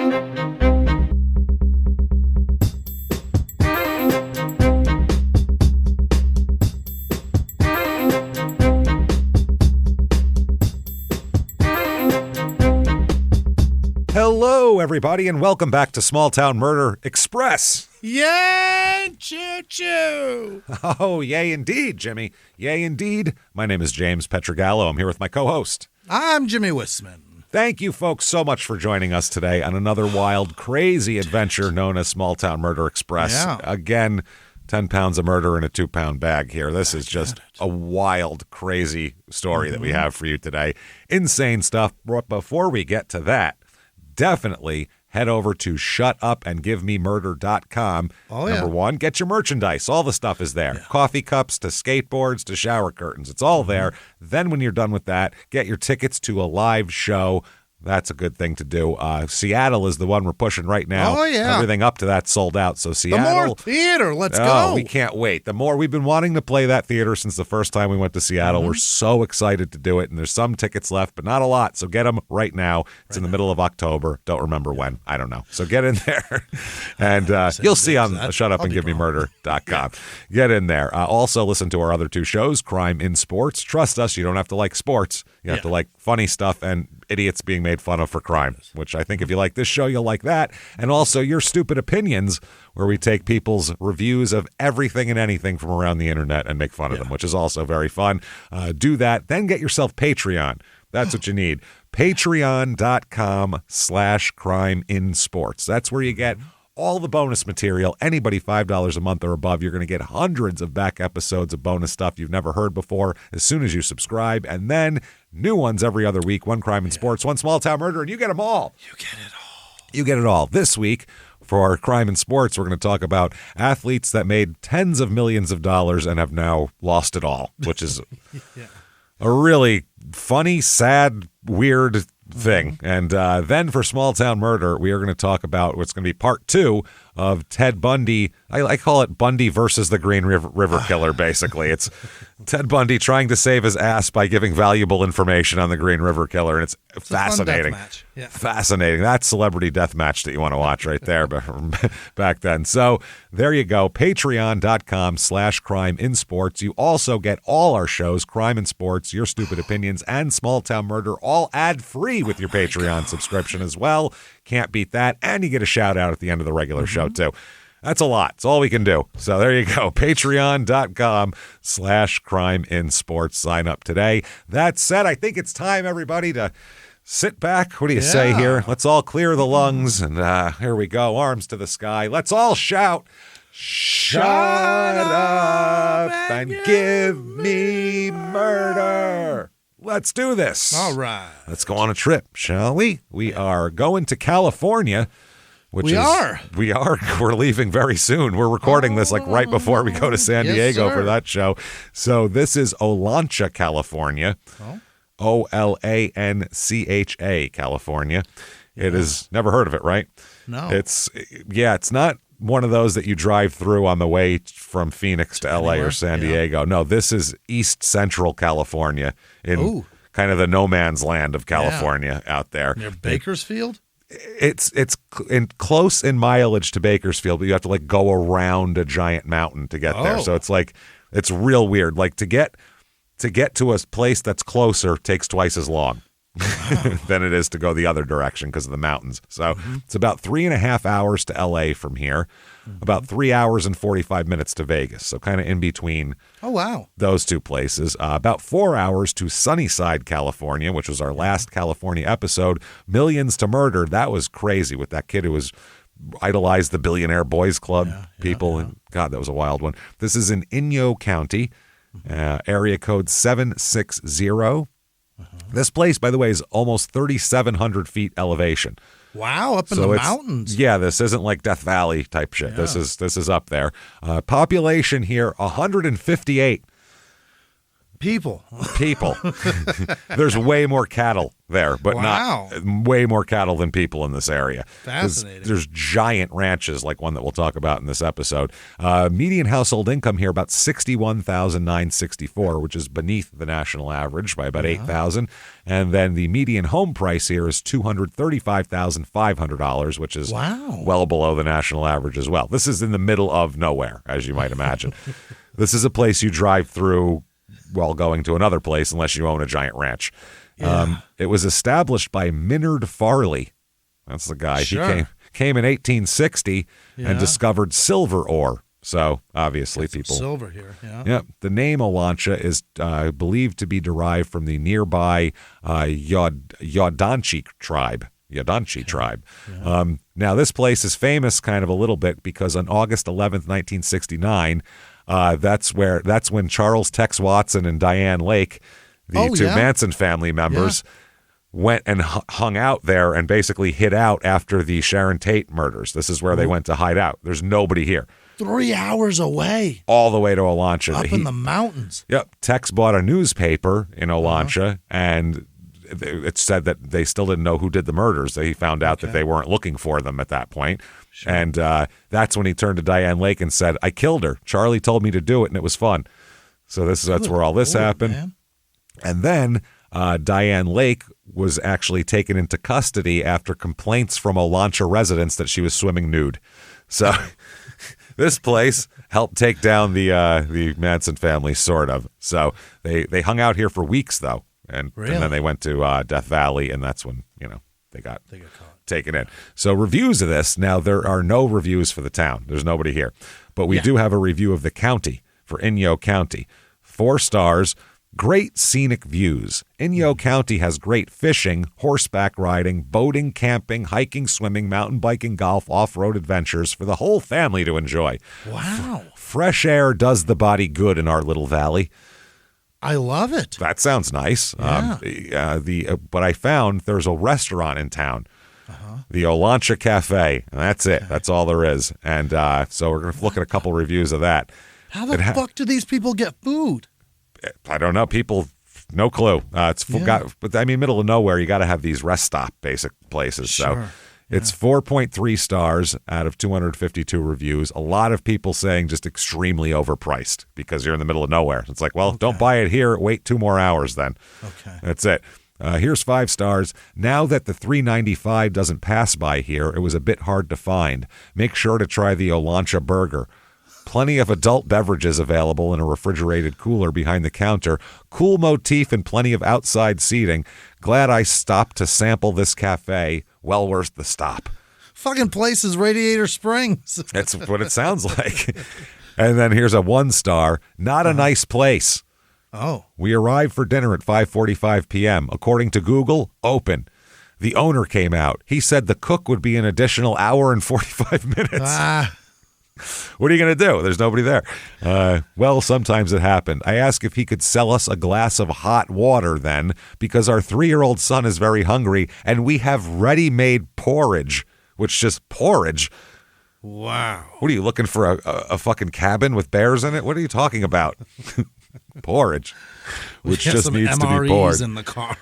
Hello, everybody, and welcome back to Small Town Murder Express. Yay, choo-choo! Oh, yay indeed, Jimmy. Yay indeed. My name is James Petrogallo. I'm here with my co-host. I'm Jimmy Wisman. Thank you, folks, so much for joining us today on another wild, crazy adventure known as Small Town Murder Express. Yeah. Again, 10 pounds of murder in a 2-pound bag here. This is just a wild, crazy story that we have for you today. Insane stuff. But before we get to that, definitely head over to shutupandgivememurder.com. Number one, get your merchandise. All the stuff is there. Yeah. Coffee cups to skateboards to shower curtains. It's all there. Then when you're done with that, get your tickets to a live show. That's a good thing to do. Seattle is the one we're pushing right now. Oh, yeah. Everything up to that sold out. So Seattle. The more theater. Let's go. We can't wait. The more we've been wanting to play that theater since the first time we went to Seattle. We're so excited to do it. And there's some tickets left, but not a lot. So get them right now. It's in the middle of October. Don't remember when. I don't know. So get in there. And you'll see on shutupandgivememurder.com. Get in there. Also listen to our other two shows, Crime in Sports. Trust us, you don't have to like sports. You have to like funny stuff and idiots being made fun of for crime, which I think if you like this show, you'll like that. And also Your Stupid Opinions, where we take people's reviews of everything and anything from around the internet and make fun of them, which is also very fun. Do that. Then get yourself Patreon. That's what you need. Patreon.com/crimeinsports. That's where you get all the bonus material. Anybody $5 a month or above, you're going to get hundreds of back episodes of bonus stuff you've never heard before as soon as you subscribe. And then new ones every other week. One Crime in Sports, one Small Town Murder, and you get them all. You get it all. You get it all. This week, for our Crime in Sports, we're going to talk about athletes that made tens of millions of dollars and have now lost it all, which is a really funny, sad, weird thing. And then for Small Town Murder, we are going to talk about what's going to be part 2 of Ted Bundy. I call it Bundy versus the Green River Killer, basically. It's Ted Bundy trying to save his ass by giving valuable information on the Green River Killer, and it's fascinating. A fun death match. Yeah. Fascinating. That's celebrity death match that you want to watch right there back then. So there you go. Patreon.com/crimeinsports. You also get all our shows, Crime in Sports, Your Stupid Opinions, and Small Town Murder, all ad-free with your Patreon subscription as well. Can't beat that. And you get a shout out at the end of the regular show, too. That's a lot. It's all we can do. So there you go. Patreon.com/crimeinsports. Sign up today. That said, I think it's time, everybody, to sit back. What do you say here? Let's all clear the lungs. And here we go. Arms to the sky. Let's all shout. Shut up and give me murder. Let's do this. All right. Let's go on a trip, shall we? We are going to California. We are. We're leaving very soon. We're recording this like right before we go to San Diego for that show. So this is Olancha, California. Olancha, California. It is, never heard of it, right? No. It's not one of those that you drive through on the way from Phoenix to LA or San Diego. No, this is East Central California in kind of the no man's land of California out there. Near Bakersfield? It's close in mileage to Bakersfield, but you have to like go around a giant mountain to get there. So it's like, it's real weird. Like to get to a place that's closer takes twice as long than it is to go the other direction because of the mountains. So it's about 3.5 hours to LA from here, about 3 hours and 45 minutes to Vegas. So kind of in between those two places. About 4 hours to Sunnyside, California, which was our last California episode. Millions to Murder. That was crazy with that kid who was idolized the Billionaire Boys Club people. And God, that was a wild one. This is in Inyo County, area code 760. This place, by the way, is almost 3,700 feet elevation. Wow, up in the mountains. Yeah, this isn't like Death Valley type shit. Yeah. This is up there. Population here, 158. People. There's way more cattle there, but Wow. not way more cattle than people in this area. Fascinating. There's giant ranches like one that we'll talk about in this episode. Median household income here about $61,964, which is beneath the national average by about $8,000. And then the median home price here is $235,500, which is well below the national average as well. This is in the middle of nowhere, as you might imagine. This is a place you drive through while going to another place unless you own a giant ranch. Yeah. It was established by Minard Farley. That's the guy. Sure. He came in 1860 and discovered silver ore. So obviously people silver here. Yeah. Yep. The name Olancha is believed to be derived from the nearby Yadanchi tribe. Tribe. Yeah. Now this place is famous kind of a little bit because on August 11th, 1969, that's when Charles Tex Watson and Diane Lake, the two Manson family members, went and hung out there and basically hid out after the Sharon Tate murders. This is where they went to hide out. There's nobody here. 3 hours away. All the way to Olancha. Up in the mountains. Yep. Tex bought a newspaper in Olancha, and it said that they still didn't know who did the murders. He found out that they weren't looking for them at that point. Sure. And that's when he turned to Diane Lake and said, I killed her. Charlie told me to do it, and it was fun. So that's where all this happened. Man. And then Diane Lake was actually taken into custody after complaints from Olancha residents that she was swimming nude. So this place helped take down the Manson family, sort of. So they hung out here for weeks, though. And then they went to Death Valley, and that's when, they got taken in. So reviews of this. Now, there are no reviews for the town. There's nobody here. But we do have a review of the county for Inyo County. 4 stars. Great scenic views. Inyo County has great fishing, horseback riding, boating, camping, hiking, swimming, mountain biking, golf, off-road adventures for the whole family to enjoy. Wow. Fresh air does the body good in our little valley. I love it. That sounds nice. Yeah. But I found there's a restaurant in town, the Olancha Cafe, and that's it. That's all there is. And so we're going to look at a couple reviews of that. How the fuck do these people get food? I don't know. People, no clue. But I mean, middle of nowhere, you got to have these rest stop basic places. Sure. So it's 4.3 stars out of 252 reviews. A lot of people saying just extremely overpriced because you're in the middle of nowhere. It's like, well, don't buy it here. Wait 2 more hours then. Okay. That's it. Here's 5 stars. Now that the $3.95 doesn't pass by here, it was a bit hard to find. Make sure to try the Olancha burger. Plenty of adult beverages available in a refrigerated cooler behind the counter. Cool motif and plenty of outside seating. Glad I stopped to sample this cafe. Well worth the stop. Fucking place is Radiator Springs. That's what it sounds like. And then here's a 1 star. Not a nice place. Oh. We arrived for dinner at 5:45 p.m. According to Google, open. The owner came out. He said the cook would be an additional hour and 45 minutes. What are you going to do? There's nobody there. Well, sometimes it happened. I asked if he could sell us a glass of hot water then, because our 3-year-old son is very hungry, and we have ready-made porridge, which just porridge. Wow. What are you looking for, a fucking cabin with bears in it? What are you talking about? Porridge, which just needs to be poured. In the car.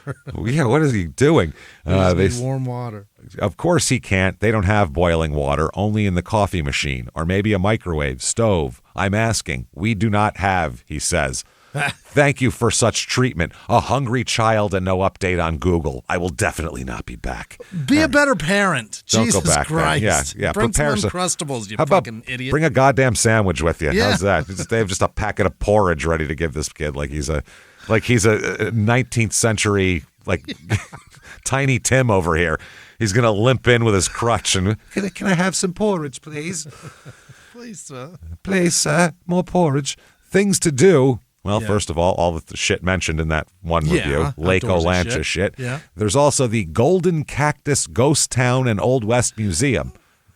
Yeah, what is he doing? They need warm water. Of course he can't. They don't have boiling water, only in the coffee machine, or maybe a microwave, stove. I'm asking. We do not have, he says. Thank you for such treatment. A hungry child and no update on Google. I will definitely not be back. Be a better parent. Don't Jesus go back Christ. then. Yeah. Bring Prepare some Uncrustables, you how fucking about idiot. Bring a goddamn sandwich with you. Yeah. How's that? They have just a packet of porridge ready to give this kid like he's a 19th century Tiny Tim over here. He's gonna limp in with his crutch and can I have some porridge, please? Please, sir. Please, sir. More porridge. Things to do. Well, first of all the shit mentioned in that one review, Lake Olancha shit. Yeah. There's also the Golden Cactus Ghost Town and Old West Museum,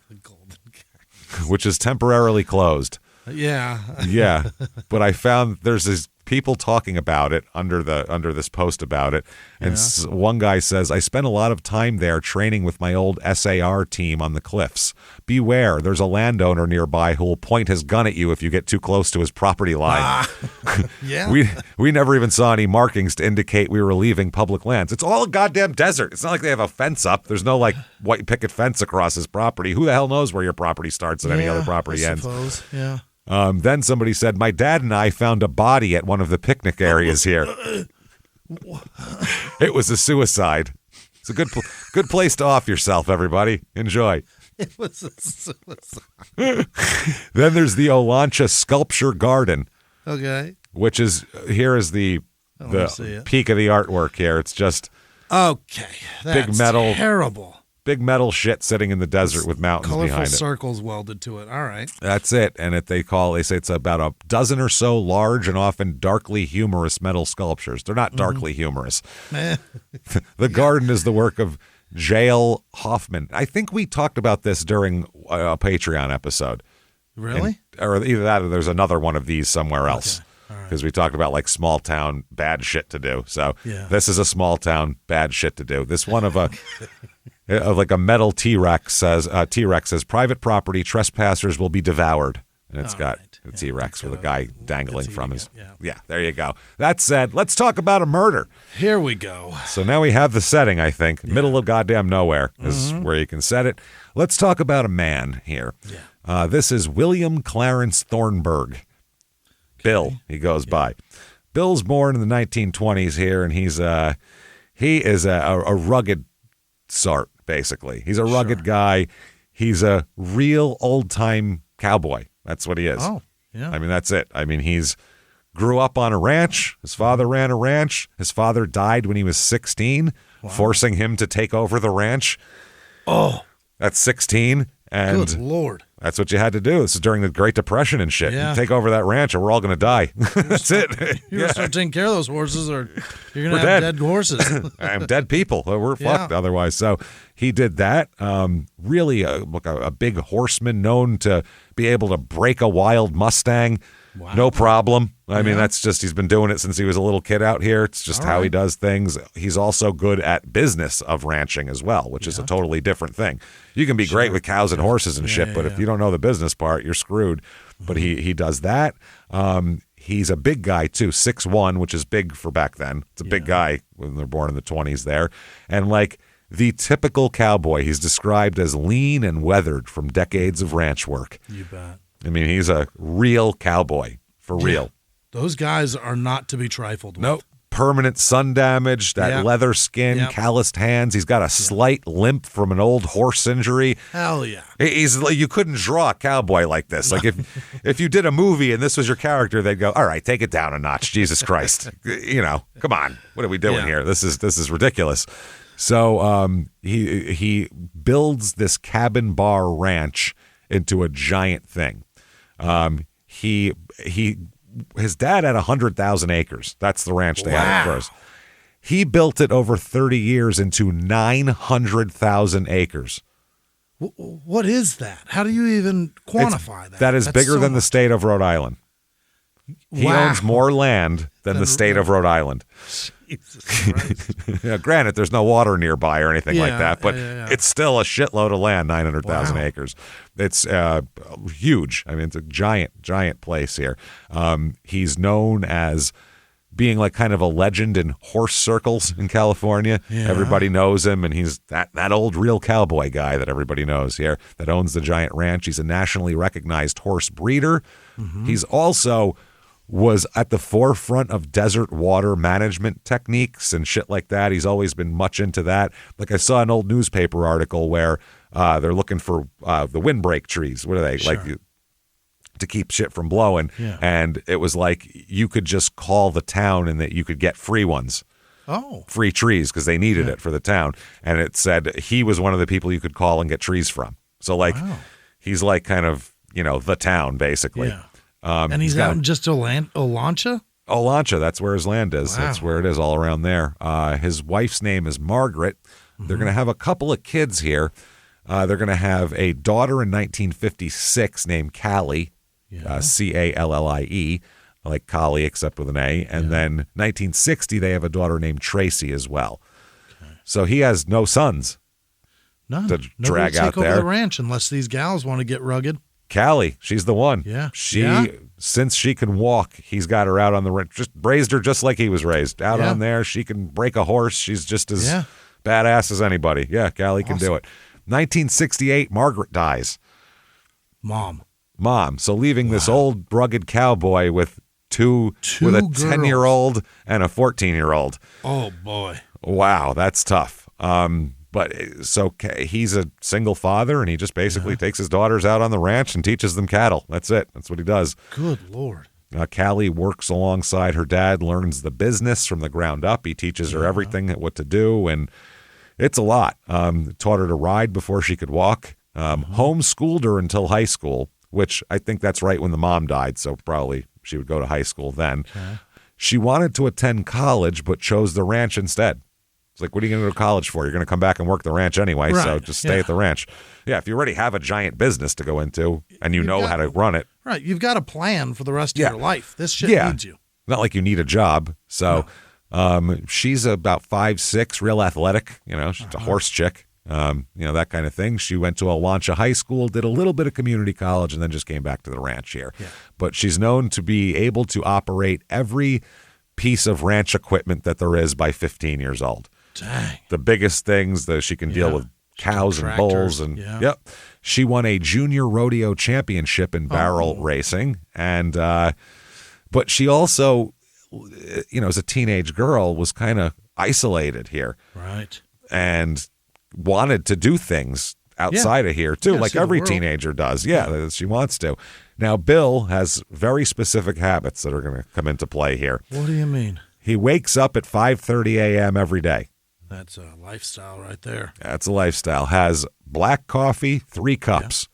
The Golden Cactus. which is temporarily closed. Yeah. Yeah, but I found there's these people talking about it under this post about it. And one guy says, I spent a lot of time there training with my old SAR team on the cliffs. Beware, there's a landowner nearby who will point his gun at you if you get too close to his property line. Yeah. We never even saw any markings to indicate we were leaving public lands. It's all a goddamn desert. It's not like they have a fence up. There's no like white picket fence across his property. Who the hell knows where your property starts and any other property ends? Yeah. Then somebody said, my dad and I found a body at one of the picnic areas here. It was a suicide. It's a good place to off yourself, everybody. Enjoy. It was a suicide. Then there's the Olancha Sculpture Garden. Okay. Which is, here is the peak of the artwork here. It's just that's big metal, terrible. Big metal shit sitting in the desert with mountains behind it. Colorful circles welded to it. All right. That's it. And they say it's about a dozen or so large and often darkly humorous metal sculptures. They're not darkly humorous. The garden is the work of Jael Hoffman. I think we talked about this during a Patreon episode. Really? Or either that or there's another one of these somewhere else. Because we talked about like small town bad shit to do. So this is a small town bad shit to do. This one of like a metal T-Rex says private property, trespassers will be devoured. And it's got a T-Rex with a guy dangling from his. Yeah, there you go. That said, let's talk about a murder. Here we go. So now we have the setting, I think. Middle of goddamn nowhere is where you can set it. Let's talk about a man here. Yeah. This is William Clarence Thornburg. Bill, he goes by. Bill's born in the 1920s here, and he is a rugged sort, basically. He's a rugged guy. He's a real old-time cowboy. That's what he is. Oh, yeah. I mean, that's it. I mean, he's grew up on a ranch. His father ran a ranch. His father died when he was 16, forcing him to take over the ranch. Oh. That's 16. And good Lord. That's what you had to do. This is during the Great Depression and shit. Yeah. You take over that ranch or we're all going to die. That's it. You're going to start taking care of those horses or you're going to have dead horses. I'm dead people. We're fucked otherwise. So he did that. Really a big horseman known to be able to break a wild Mustang. Wow. No problem. I mean, that's just, he's been doing it since he was a little kid out here. It's just how he does things. He's also good at business of ranching as well, which is a totally different thing. You can be great with cows and horses and shit, but if you don't know the business part, you're screwed. But he does that. He's a big guy too, 6'1", which is big for back then. It's a big guy when they're born in the 20s there. And like the typical cowboy, he's described as lean and weathered from decades of ranch work. You bet. I mean, he's a real cowboy, for real. Those guys are not to be trifled with. Nope. Permanent sun damage, that leather skin, calloused hands. He's got a slight limp from an old horse injury. Hell yeah. You couldn't draw a cowboy like this. Like if you did a movie and this was your character, they'd go, all right, take it down a notch. Jesus Christ. Come on. What are we doing here? This is ridiculous. So he builds this cabin bar ranch into a giant thing. His dad had 100,000 acres. That's the ranch they had at first. He built it over 30 years into 900,000 acres. What is that? How do you even quantify that? That is bigger than the state of Rhode Island. He owns more land than the state of Rhode Island. Jesus Christ. Granted, there's no water nearby or anything like that, but it's still a shitload of land, 900,000 acres. It's huge. I mean, it's a giant place here. He's known as being like kind of a legend in horse circles in California. Yeah. Everybody knows him, and he's that old real cowboy guy that everybody knows here that owns the giant ranch. He's a nationally recognized horse breeder. Mm-hmm. He's also was at the forefront of desert water management techniques and shit like that. He's always been much into that. Like I saw an old newspaper article where they're looking for the windbreak trees. What are they? Sure. Like to keep shit from blowing. Yeah. And it was like you could just call the town and that you could get free ones. Oh. Free trees because they needed it for the town. And it said he was one of the people you could call and get trees from. So like he's like kind of, the town basically. Yeah. And he's out in just Olancha? Olancha, that's where his land is. Wow. That's where it is, all around there. His wife's name is Margaret. Mm-hmm. They're going to have a couple of kids here. They're going to have a daughter in 1956 named Callie, Callie, like Collie, except with an A. And then 1960, they have a daughter named Tracy as well. Okay. So he has no sons. None. To drag take out over there. the ranch unless these gals want to get rugged. Callie, she's the one. Yeah. Since she can walk, he's got her out on the ranch. Just raised her just like he was raised. Out on there, she can break a horse. She's just as badass as anybody. Yeah, Callie can do it. 1968, Margaret dies. Mom. So leaving this old rugged cowboy with with a 10-year-old and a 14-year-old. Oh boy. Wow, that's tough. But so he's a single father, and he just basically takes his daughters out on the ranch and teaches them cattle. That's it. That's what he does. Good Lord. Callie works alongside her dad, learns the business from the ground up. He teaches her everything, what to do, and it's a lot. Taught her to ride before she could walk. Homeschooled her until high school, which I think that's right when the mom died, so probably she would go to high school then. Okay. She wanted to attend college, but chose the ranch instead. It's like, what are you going to go to college for? You're going to come back and work the ranch anyway, so just stay at the ranch. Yeah, if you already have a giant business to go into and you know how to run it. Right, you've got a plan for the rest of your life. This shit needs you. Not like you need a job. So she's about 5'6", real athletic. She's a horse chick. That kind of thing. She went to Olancha High School, did a little bit of community college, and then just came back to the ranch here. Yeah. But she's known to be able to operate every piece of ranch equipment that there is by 15 years old. Dang. The biggest things that she can deal with cows and bulls, and she won a junior rodeo championship in barrel racing, and but she also, as a teenage girl, was kind of isolated here, right, and wanted to do things outside of here too, like every teenager does. She wants to. Now, Bill has very specific habits that are going to come into play here. What do you mean? He wakes up at 5:30 a.m. every day. That's a lifestyle right there. That's a lifestyle. Has black coffee, 3 cups.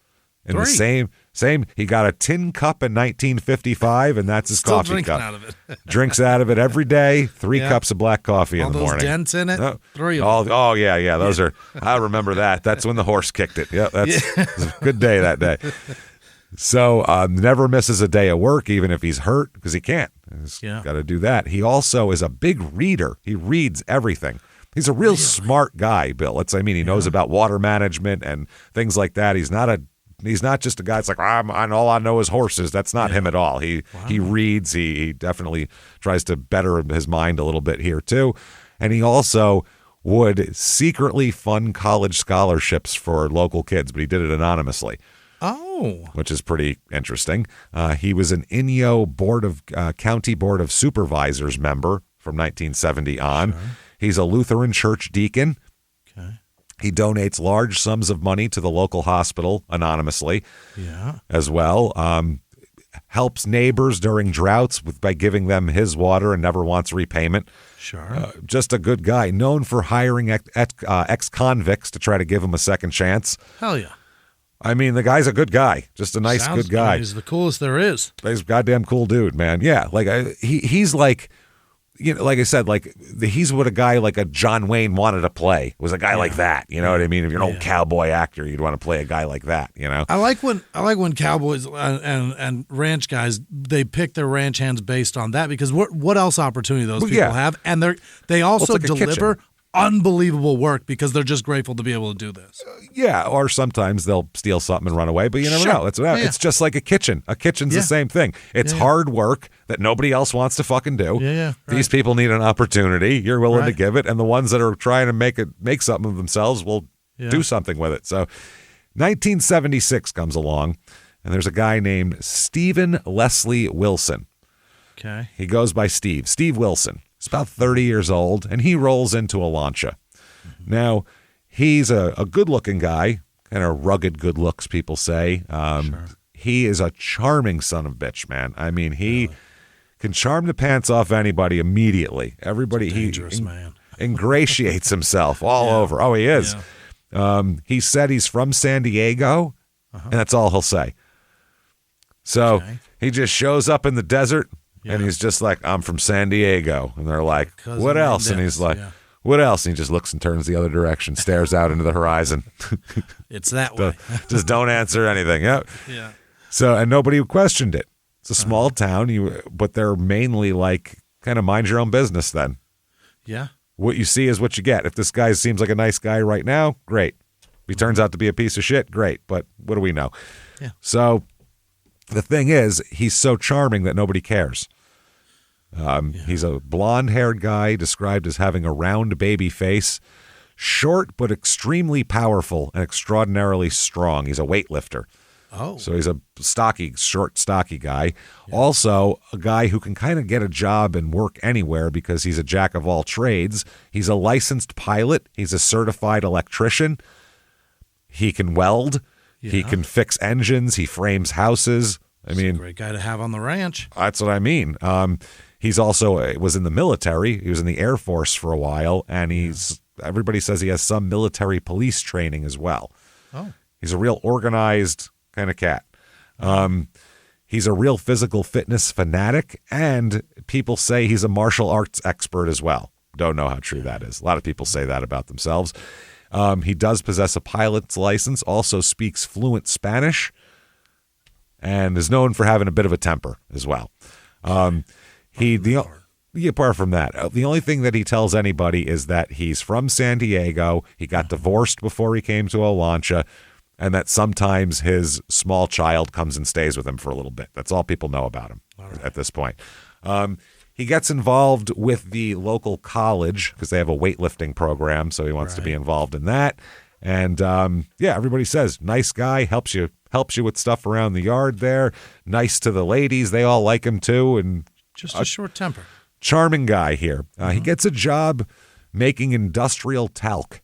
In the same, he got a tin cup in 1955, and that's his coffee cup. Out of it. Drinks out of it every day, 3 cups of black coffee in the morning. All those dents in it? 3 of them. Oh, yeah. Those are, I remember that. That's when the horse kicked it. Yeah, that's a good day that day. So never misses a day of work, even if he's hurt, because he can't. He's got to do that. He also is a big reader. He reads everything. He's a real smart guy, Bill. He knows about water management and things like that. He's not just a guy that's like, all I know is horses. That's not him at all. He reads. He definitely tries to better his mind a little bit here too. And he also would secretly fund college scholarships for local kids, but he did it anonymously. Oh. Which is pretty interesting. He was an Inyo County Board of Supervisors member from 1970 on. Sure. He's a Lutheran church deacon. Okay. He donates large sums of money to the local hospital anonymously as well. Helps neighbors during droughts by giving them his water and never wants repayment. Sure. Just a good guy. Known for hiring ex-convicts to try to give him a second chance. Hell yeah. The guy's a good guy. Just a nice, good guy. He's the coolest there is. He's a goddamn cool dude, man. Yeah, he's like... like I said, he's what a guy like a John Wayne wanted to play. Was a guy like that. You know what I mean? If you're an old cowboy actor, you'd want to play a guy like that. I like when cowboys and ranch guys, they pick their ranch hands based on that, because what else opportunity those people have, and they also deliver unbelievable work because they're just grateful to be able to do this. Or sometimes they'll steal something and run away, but you never know. It's just like a kitchen. A kitchen's the same thing. It's hard work that nobody else wants to fucking do. Right. These people need an opportunity. You're willing to give it, and the ones that are trying to make something of themselves will do something with it. So 1976 comes along, and there's a guy named Stephen Leslie Wilson. Okay. He goes by Steve Wilson. He's about 30 years old, and he rolls into Olancha. Mm-hmm. Now, he's a good-looking guy, kind of rugged good looks, people say. He is a charming son of a bitch, man. He can charm the pants off anybody immediately. Everybody, dangerous man. Ingratiates himself all over. Oh, he is. Yeah. He said he's from San Diego, and that's all he'll say. So he just shows up in the desert. Yeah. And he's just like, I'm from San Diego. And they're like, what else? And he's like, what else? And he just looks and turns the other direction, stares out into the horizon. It's that way. Just don't answer anything. Yep. Yeah. So, and nobody questioned it. It's a small town, but they're mainly like kind of mind your own business then. Yeah. What you see is what you get. If this guy seems like a nice guy right now, great. If he turns out to be a piece of shit, great. But what do we know? Yeah. So the thing is, he's so charming that nobody cares. He's a blonde-haired guy described as having a round baby face, short but extremely powerful and extraordinarily strong. He's a weightlifter. Oh. So he's a short, stocky guy. Yeah. Also, a guy who can kind of get a job and work anywhere because he's a jack of all trades. He's a licensed pilot. He's a certified electrician. He can weld. Yeah. He can fix engines. He frames houses. He's a great guy to have on the ranch. That's what I mean. He's also was in the military. He was in the Air Force for a while, and everybody says he has some military police training as well. Oh. He's a real organized kind of cat. He's a real physical fitness fanatic, and people say he's a martial arts expert as well. Don't know how true that is. A lot of people say that about themselves. He does possess a pilot's license, also speaks fluent Spanish, and is known for having a bit of a temper as well. Apart from that, the only thing that he tells anybody is that he's from San Diego. He got divorced before he came to Olancha, and that sometimes his small child comes and stays with him for a little bit. That's all people know about him at this point. He gets involved with the local college because they have a weightlifting program, so he wants to be involved in that. And everybody says nice guy, helps you with stuff around the yard there. Nice to the ladies, they all like him too, and just a short temper. Charming guy here. He gets a job making industrial talc,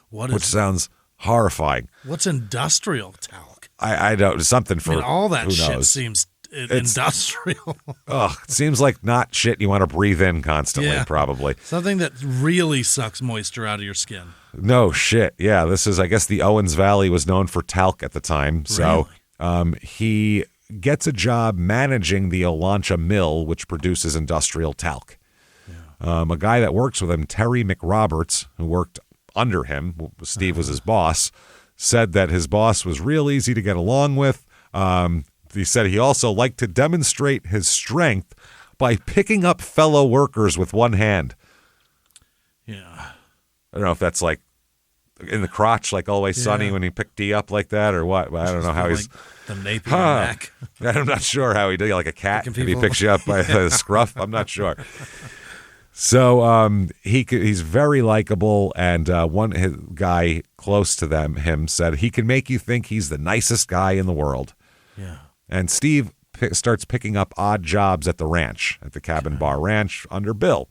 which sounds horrifying. What's industrial talc? I don't. Something for all that who shit knows. seems industrial. It seems like not shit you want to breathe in constantly. Probably something that really sucks moisture out of your skin. No shit. Yeah, this is. I guess the Owens Valley was known for talc at the time. So he gets a job managing the Olancha mill, which produces industrial talc. Yeah. A guy that works with him, Terry McRoberts, who worked under him, Steve was his boss, said that his boss was real easy to get along with. He said he also liked to demonstrate his strength by picking up fellow workers with one hand. Yeah. I don't know if that's like in the crotch, like Always Sunny when he picked D up like that or what. I don't know how he's... the nape of your neck. I'm not sure how he did it, like a cat. If he picks you up by the scruff, I'm not sure. So he's very likable, and one guy close to him said he can make you think he's the nicest guy in the world. Yeah. And Steve starts picking up odd jobs at the ranch, at the Cabin Bar Ranch under Bill.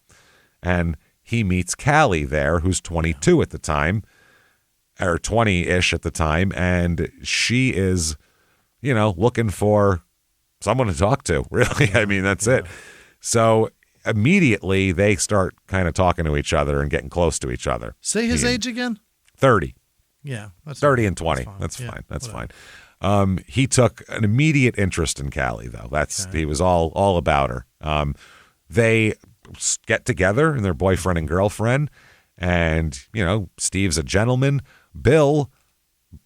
And he meets Callie there, who's 22 at the time, or 20-ish at the time, and she is, looking for someone to talk to, really. I mean, that's it. So immediately they start kind of talking to each other and getting close to each other. Say his age again? 30. Yeah. 30 and 20. That's fine. That's fine. He took an immediate interest in Callie, though. He was all about her. They get together, and they're boyfriend and girlfriend, and Steve's a gentleman. Bill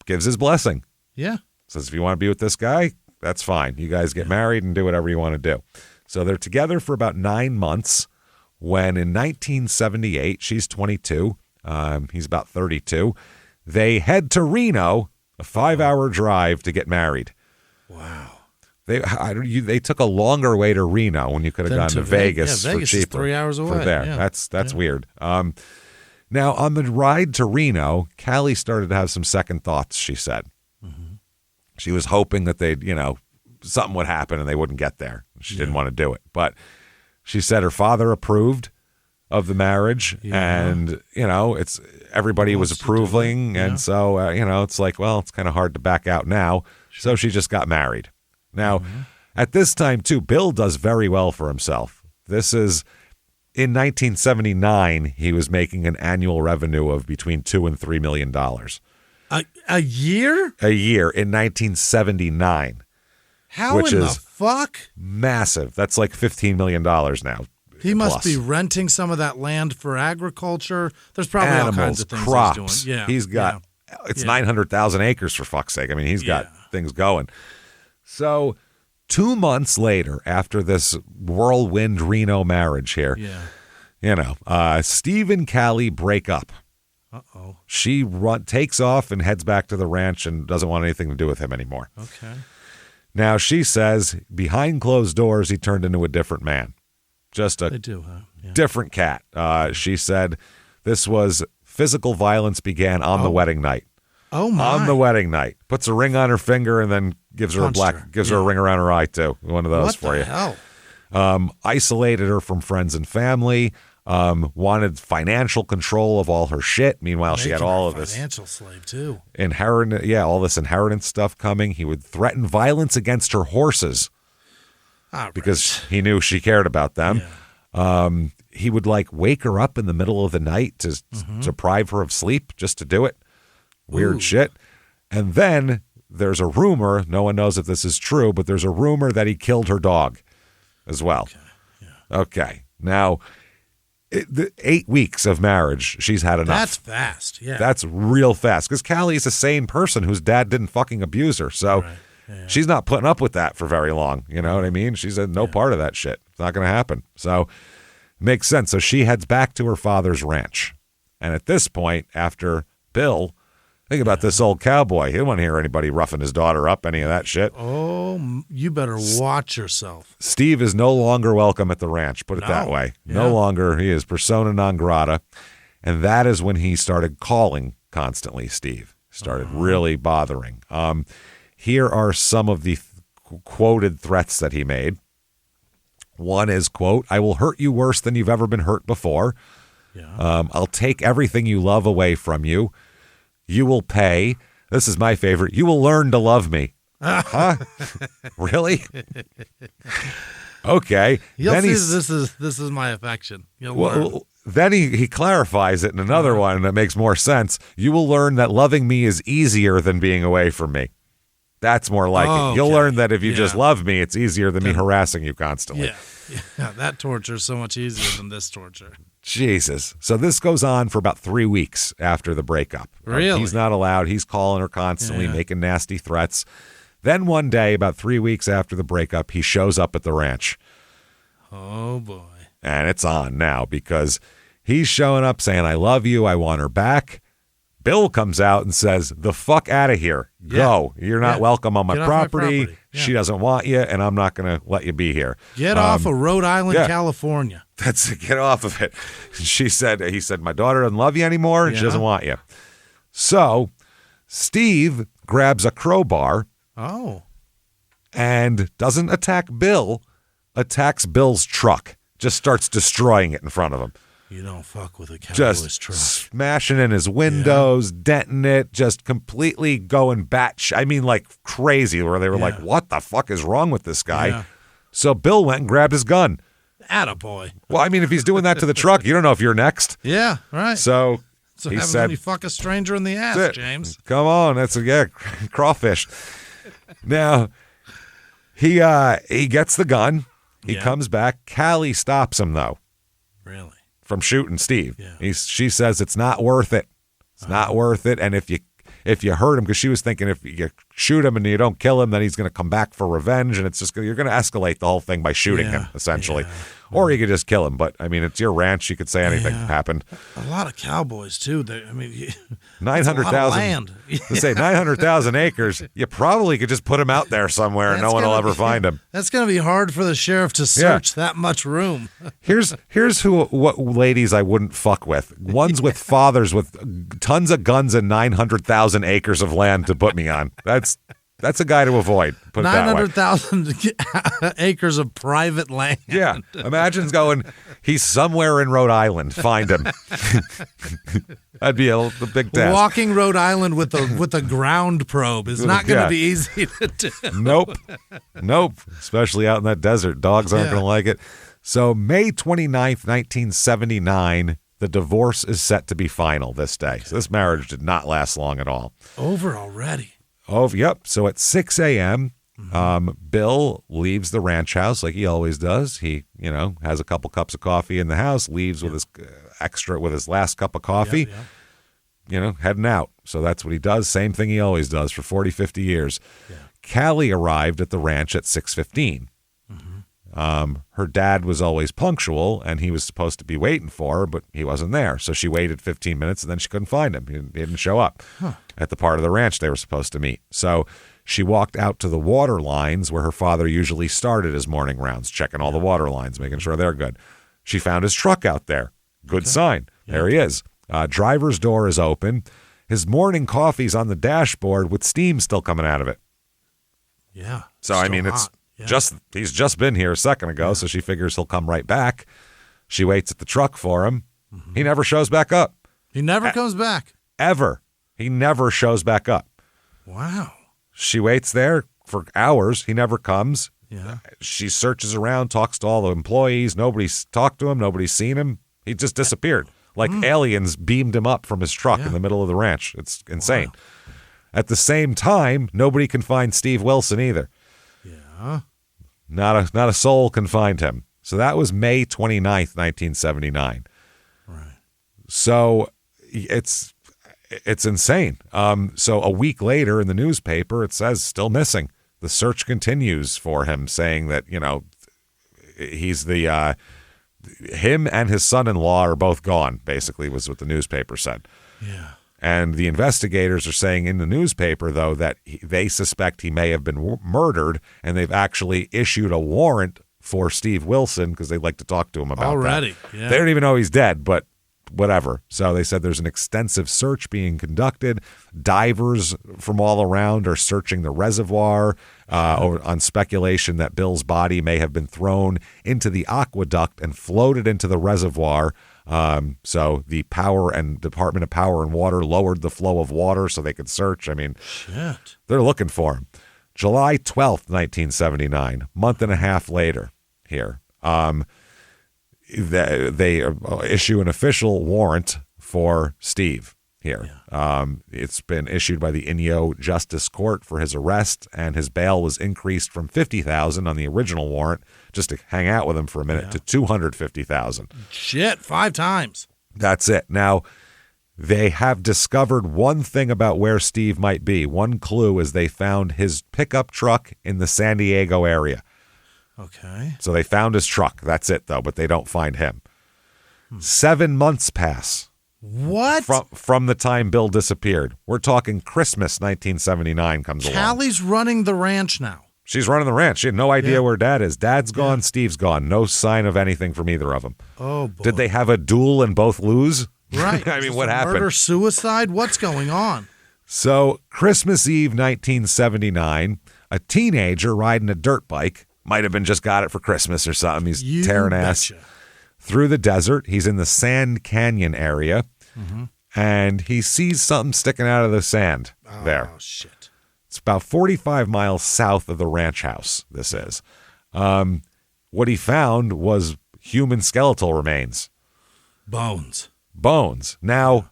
gives his blessing. Yeah. Says if you want to be with this guy, that's fine. You guys get married and do whatever you want to do. So they're together for about 9 months. When in 1978, she's 22, he's about 32. They head to Reno, a 5-hour drive to get married. Wow. They took a longer way to Reno when you could have gone to Vegas for Vegas cheaper. Is 3 hours away. For there. Yeah. That's weird. Now, on the ride to Reno, Callie started to have some second thoughts, she said. Mm-hmm. She was hoping that they'd, something would happen and they wouldn't get there. She didn't want to do it. But she said her father approved of the marriage, and, it's everybody was approving. And so, it's like, well, it's kind of hard to back out now. Sure. So she just got married. Now, at this time, too, Bill does very well for himself. This is, in 1979, he was making an annual revenue of between $2 and $3 million. A year? A year in 1979. How in the fuck? Massive. That's like $15 million now. He must be renting some of that land for agriculture. There's probably animals, all kinds of things crops. he's doing. Yeah. He's got, it's 900,000 acres for fuck's sake. I mean, he's got things going. So 2 months later, after this whirlwind Reno marriage here, Steve and Callie break up. Uh-oh. She takes off and heads back to the ranch and doesn't want anything to do with him anymore. Okay. Now, she says behind closed doors, he turned into a different man. Just a different cat. She said this was physical violence began on the wedding night. Oh, my. On the wedding night. Puts a ring on her finger and then gives her her a ring around her eye, too. One of those what for the you. Hell? Isolated her from friends and family. Wanted financial control of all her shit. Meanwhile, she had all of this financial slave too. All this inheritance stuff coming. He would threaten violence against her horses because he knew she cared about them. Yeah. He would wake her up in the middle of the night to deprive her of sleep just to do it. Weird shit. And then there's a rumor. No one knows if this is true, but there's a rumor that he killed her dog as well. Okay. Yeah. Okay. Now. 8 weeks of marriage, she's had enough. That's fast, yeah. That's real fast. Because Callie's a sane person whose dad didn't fucking abuse her. So she's not putting up with that for very long. You know what I mean? She's no part of that shit. It's not going to happen. So makes sense. So she heads back to her father's ranch. And at this point, after Bill, think about this old cowboy. He didn't want to hear anybody roughing his daughter up, any of that shit. Oh, you better watch yourself. Steve is no longer welcome at the ranch, put it that way. Yeah. No longer. He is persona non grata. And that is when he started calling constantly, Steve. Started really bothering. Here are some of the quoted threats that he made. One is, quote, "I will hurt you worse than you've ever been hurt before. Yeah. I'll take everything you love away from you. You will pay." This is my favorite. "You will learn to love me." Huh? Really? Okay. You'll see this is my affection. You'll learn. Then he clarifies it in another one that makes more sense. "You will learn that loving me is easier than being away from me." That's more like it. You'll learn that if you just love me, it's easier than me harassing you constantly. Yeah, that torture is so much easier than this torture. Jesus. So this goes on for about 3 weeks after the breakup. Really? He's not allowed. He's calling her constantly, making nasty threats. Then one day, about 3 weeks after the breakup, he shows up at the ranch. Oh, boy. And it's on now because he's showing up saying, "I love you. I want her back." Bill comes out and says, "The fuck out of here. Go. You're not welcome on my property. Yeah. She doesn't want you, and I'm not going to let you be here. Get off of Rhode Island, California." That's get off of it. He said, "My daughter doesn't love you anymore, and she doesn't want you." So Steve grabs a crowbar and doesn't attack Bill, attacks Bill's truck, just starts destroying it in front of him. You don't fuck with a Cowboy's just truck. Smashing in his windows, denting it, just completely going like crazy, where they were like, "What the fuck is wrong with this guy?" Yeah. So Bill went and grabbed his gun. Attaboy. Well, I mean, if he's doing that to the truck, you don't know if you're next. Yeah, right. So he happens said, when you fuck a stranger in the ass, James. Come on, that's crawfish. Now he gets the gun. He comes back. Callie stops him though. Really? From shooting Steve. Yeah. She says it's not worth it. It's not worth it. And if you hurt him, because she was thinking if you shoot him and you don't kill him, then he's going to come back for revenge, and you're going to escalate the whole thing by shooting him essentially. Or you could just kill him. But I mean, it's your ranch. You could say anything happened. A lot of cowboys too. 900,000 land. To say 900,000 acres, you probably could just put him out there somewhere and no one will ever find him. That's going to be hard for the sheriff to search that much room. Here's what ladies I wouldn't fuck with. Ones with fathers with tons of guns and 900,000 acres of land to put me on. That's a guy to avoid. Put it that way. 900,000 acres of private land. Yeah. Imagine he's somewhere in Rhode Island. Find him. That'd be a big task. Walking Rhode Island with a ground probe is not going to be easy to do. Nope. Especially out in that desert. Dogs aren't going to like it. So May 29th, 1979, the divorce is set to be final this day. So this marriage did not last long at all. Over already. Oh, yep. So at 6 a.m., Bill leaves the ranch house like he always does. He, has a couple cups of coffee in the house, leaves with his last cup of coffee, heading out. So that's what he does. Same thing he always does for 40, 50 years. Yeah. Callie arrived at the ranch at 6:15. Her dad was always punctual, and he was supposed to be waiting for her, but he wasn't there. So she waited 15 minutes, and then she couldn't find him. He didn't show up at the part of the ranch they were supposed to meet. So she walked out to the water lines where her father usually started his morning rounds, checking all the water lines, making sure they're good. She found his truck out there. Good sign. Yeah. There he is. Driver's door is open. His morning coffee's on the dashboard with steam still coming out of it. Yeah. So, I mean, it's he's just been here a second ago, so she figures he'll come right back. She waits at the truck for him. He never shows back up. He never comes back. Ever. He never shows back up. Wow. She waits there for hours. He never comes. Yeah. She searches around, talks to all the employees. Nobody's talked to him. Nobody's seen him. He just disappeared. Like aliens beamed him up from his truck in the middle of the ranch. It's insane. Wow. At the same time, nobody can find Steve Wilson either. Yeah. Not a soul can find him. So that was May 29th, 1979. Right. So it's insane. So a week later in the newspaper, it says still missing. The search continues for him, saying that, he's him and his son-in-law are both gone, basically, was what the newspaper said. Yeah. And the investigators are saying in the newspaper, though, that they suspect he may have been murdered, and they've actually issued a warrant for Steve Wilson because they'd like to talk to him about already. that. Yeah. They don't even know he's dead, but whatever. So they said there's an extensive search being conducted. Divers from all around are searching the reservoir on speculation that Bill's body may have been thrown into the aqueduct and floated into the reservoir. So the Department of Power and Water lowered the flow of water so they could search. I mean, shit. They're looking for him. July 12th, 1979, month and a half later here. They issue an official warrant for Steve here. Yeah. It's been issued by the Inyo Justice Court for his arrest, and his bail was increased from $50,000 on the original warrant just to hang out with him for a minute to $250,000. Shit, 5 times. That's it. Now, they have discovered one thing about where Steve might be. One clue is they found his pickup truck in the San Diego area. Okay. So they found his truck. That's it, though, but they don't find him. 7 months pass. What? From the time Bill disappeared. We're talking Christmas 1979 comes along. Callie's running the ranch now. She's running the ranch. She had no idea where Dad is. Dad's gone. Steve's gone. No sign of anything from either of them. Oh, boy. Did they have a duel and both lose? Right. I mean, what happened? Murder, suicide? What's going on? So, Christmas Eve 1979, a teenager riding a dirt bike, might have been just got it for Christmas or something. He's tearing ass through the desert. He's in the Sand Canyon area, and he sees something sticking out of the sand there. Oh, shit. It's about 45 miles south of the ranch house, this is. What he found was human skeletal remains. Bones. Now,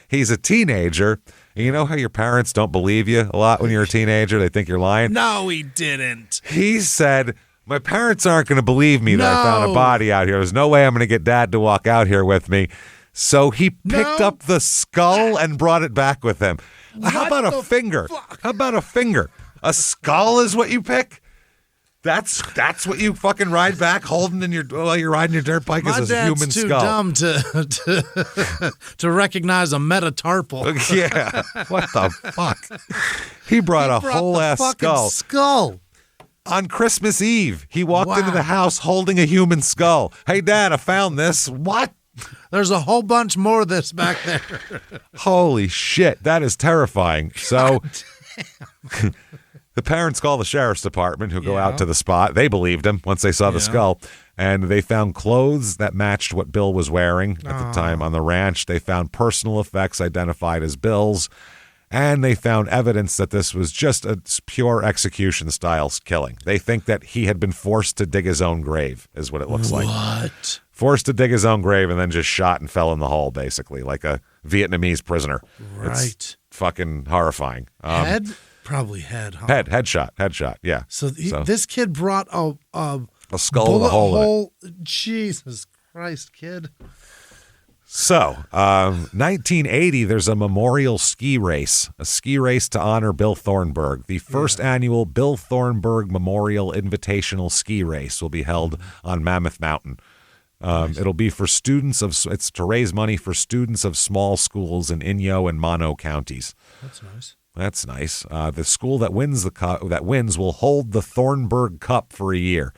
he's a teenager. You know how your parents don't believe you a lot when you're a teenager? They think you're lying? No, he didn't. He said, my parents aren't going to believe me that I found a body out here. There's no way I'm going to get Dad to walk out here with me. So he picked up the skull and brought it back with him. How about a finger? How about a finger? A skull is what you pick? That's what you fucking ride back holding while you're riding your dirt bike is a human skull. My dad's too dumb to recognize a metatarpal. Yeah. What the fuck? He brought a whole ass skull. On Christmas Eve, he walked into the house holding a human skull. Hey, Dad, I found this. What? There's a whole bunch more of this back there. Holy shit. That is terrifying. So the parents call the sheriff's department, who go out to the spot. They believed him once they saw the skull. And they found clothes that matched what Bill was wearing at the time on the ranch. They found personal effects identified as Bill's. And they found evidence that this was just a pure execution-style killing. They think that he had been forced to dig his own grave, is what it looks like. What? Forced to dig his own grave and then just shot and fell in the hole, basically, like a Vietnamese prisoner. Right. It's fucking horrifying. Head? Probably head, huh? Headshot, yeah. So this kid brought a skull with a hole in it. Jesus Christ, kid. So, 1980, there's a memorial ski race, a ski race to honor Bill Thornburg. The first annual Bill Thornburg Memorial Invitational Ski Race will be held on Mammoth Mountain. Nice. It'll be for students it's to raise money for students of small schools in Inyo and Mono counties. That's nice. That's nice. The school that wins will hold the Thornburg Cup for a year.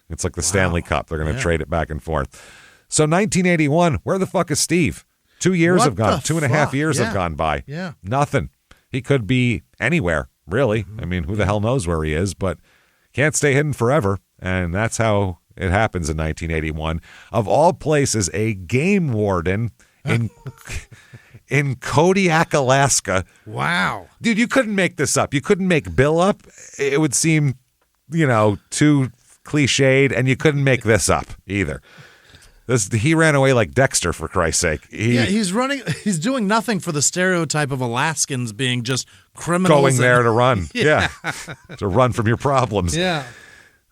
It's like the Stanley Cup. They're going to trade it back and forth. So 1981, where the fuck is Steve? 2 years have gone. 2.5 years have gone by. Yeah. Nothing. He could be anywhere, really. Mm-hmm. I mean, who the hell knows where he is, but can't stay hidden forever. And that's how it happens in 1981. Of all places, a game warden in in Kodiak, Alaska. Wow. Dude, you couldn't make this up. You couldn't make Bill up. It would seem, too cliched, and you couldn't make this up either. He ran away like Dexter, for Christ's sake. He's running. He's doing nothing for the stereotype of Alaskans being just criminals. Going there to run. Yeah. To run from your problems. Yeah.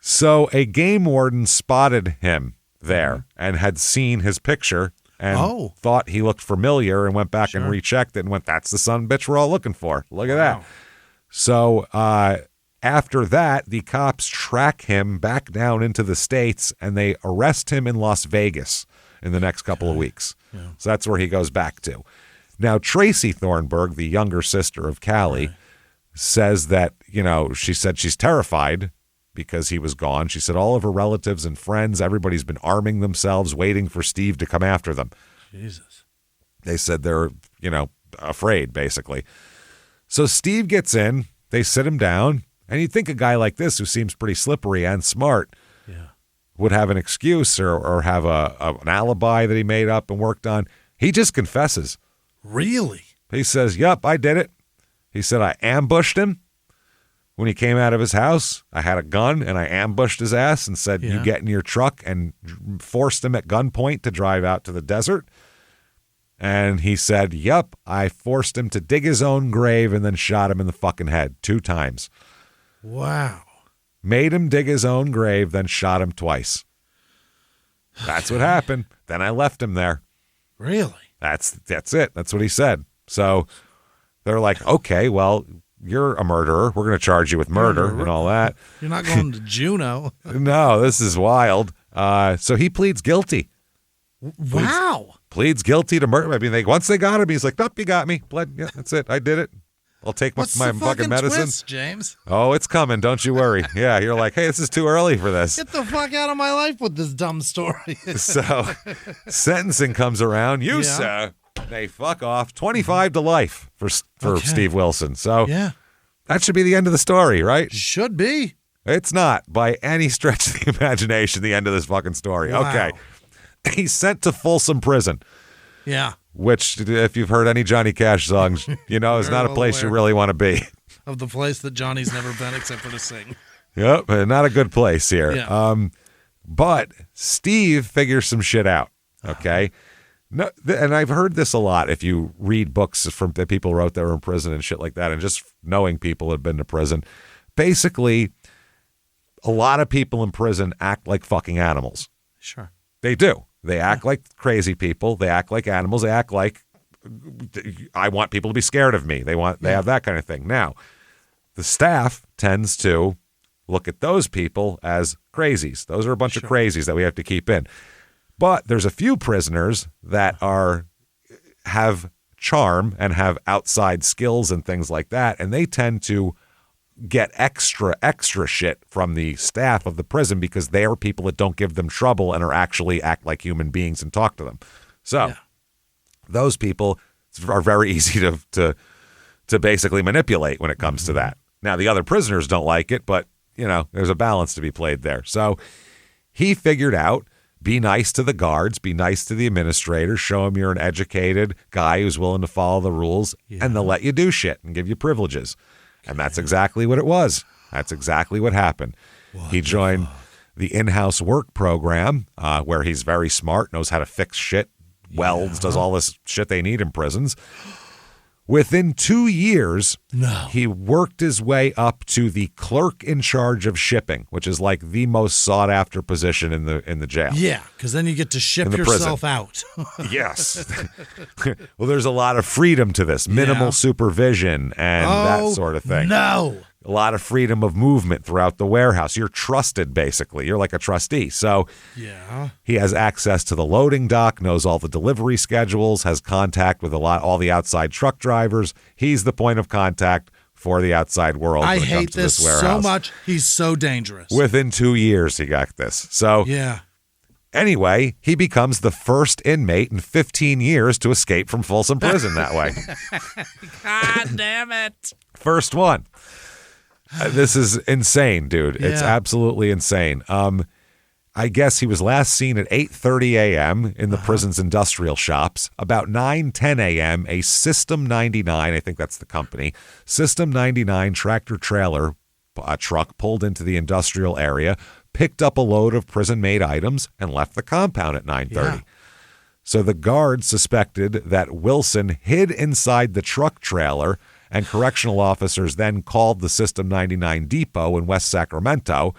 So a game warden spotted him there and had seen his picture and thought he looked familiar and went back and rechecked it and went, that's the son of a bitch we're all looking for. Look at that. So after that, the cops track him back down into the States and they arrest him in Las Vegas in the next couple of weeks. Yeah. So that's where he goes back to. Now, Tracy Thornburg, the younger sister of Callie, says that, she said she's terrified because he was gone. She said all of her relatives and friends, everybody's been arming themselves, waiting for Steve to come after them. Jesus. They said they're, afraid, basically. So Steve gets in, they sit him down, and you'd think a guy like this, who seems pretty slippery and smart, would have an excuse or have an alibi that he made up and worked on. He just confesses. Really? He says, yep, I did it. He said, I ambushed him. When he came out of his house, I had a gun and I ambushed his ass and said, you get in your truck, and forced him at gunpoint to drive out to the desert. And he said, yep, I forced him to dig his own grave and then shot him in the fucking head 2 times. Wow. Made him dig his own grave, then shot him twice. That's what happened. Then I left him there. Really? That's it. That's what he said. So they're like, okay, well, you're a murderer. We're going to charge you with murder and all that. You're not going to Juneau. No, this is wild. So he pleads guilty. Wow. Pleads guilty to murder. I mean, once they got him, he's like, nope, you got me. Yeah, that's it. I did it. I'll take my fucking medicine. Twist, James? Oh, it's coming. Don't you worry. Yeah, you're like, hey, this is too early for this. Get the fuck out of my life with this dumb story. So sentencing comes around. Sir. They fuck off. 25 to life for Steve Wilson. So that should be the end of the story, right? Should be. It's not by any stretch of the imagination the end of this fucking story. Wow. Okay. He's sent to Folsom Prison. Yeah. Which, if you've heard any Johnny Cash songs, is not a place you really want to be. Of the place that Johnny's never been except for to sing. Yep, not a good place here. Yeah. But Steve figures some shit out, okay? No, and I've heard this a lot if you read books from that people wrote that were in prison and shit like that, and just knowing people have been to prison. Basically, a lot of people in prison act like fucking animals. Sure. They do. They act like crazy people. They act like animals. They act like, I want people to be scared of me. They have that kind of thing. Now, the staff tends to look at those people as crazies. Those are a bunch of crazies that we have to keep in. But there's a few prisoners that have charm and have outside skills and things like that, and they tend to get extra shit from the staff of the prison because they are people that don't give them trouble and actually act like human beings and talk to them. So those people are very easy to basically manipulate when it comes to that. Now, the other prisoners don't like it, but, there's a balance to be played there. So he figured out, be nice to the guards, be nice to the administrators, show them you're an educated guy who's willing to follow the rules, and they'll let you do shit and give you privileges. And that's exactly what it was. That's exactly what happened. He joined the in-house work program where he's very smart, knows how to fix shit, welds, does all this shit they need in prisons. Within 2 years, No. he worked his way up to the clerk in charge of shipping, which is like the most sought after position in the jail. Yeah, because then you get to ship yourself out. Yes. Well, there's a lot of freedom to this, minimal supervision and that sort of thing. No. A lot of freedom of movement throughout the warehouse. You're trusted, basically. You're like a trustee. So he has access to the loading dock, knows all the delivery schedules, has contact with all the outside truck drivers. He's the point of contact for the outside world. I when it hate comes to this warehouse. so much. He's so dangerous. Within 2 years, he got this. So anyway, he becomes the first inmate in 15 years to escape from Folsom Prison that way. God damn it. First one. This is insane, dude. It's absolutely insane. I guess he was last seen at 8:30 a.m. in the prison's industrial shops. About 9:10 a.m., a System 99, I think that's the company, System 99 tractor-trailer truck pulled into the industrial area, picked up a load of prison-made items, and left the compound at 9:30. Yeah. So the guards suspected that Wilson hid inside the truck trailer, and correctional officers then called the System 99 depot in West Sacramento.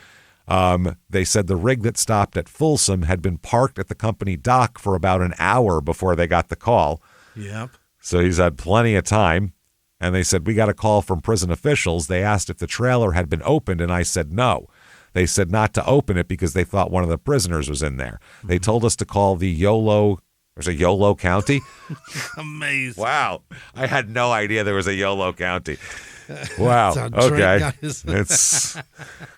They said the rig that stopped at Folsom had been parked at the company dock for about an hour before they got the call. Yep. So he's had plenty of time. And they said, we got a call from prison officials. They asked if the trailer had been opened, and I said no. They said not to open it because they thought one of the prisoners was in there. They told us to call the There's a Yolo County? Amazing. Wow. I had no idea there was a Yolo County. Wow. Okay. It's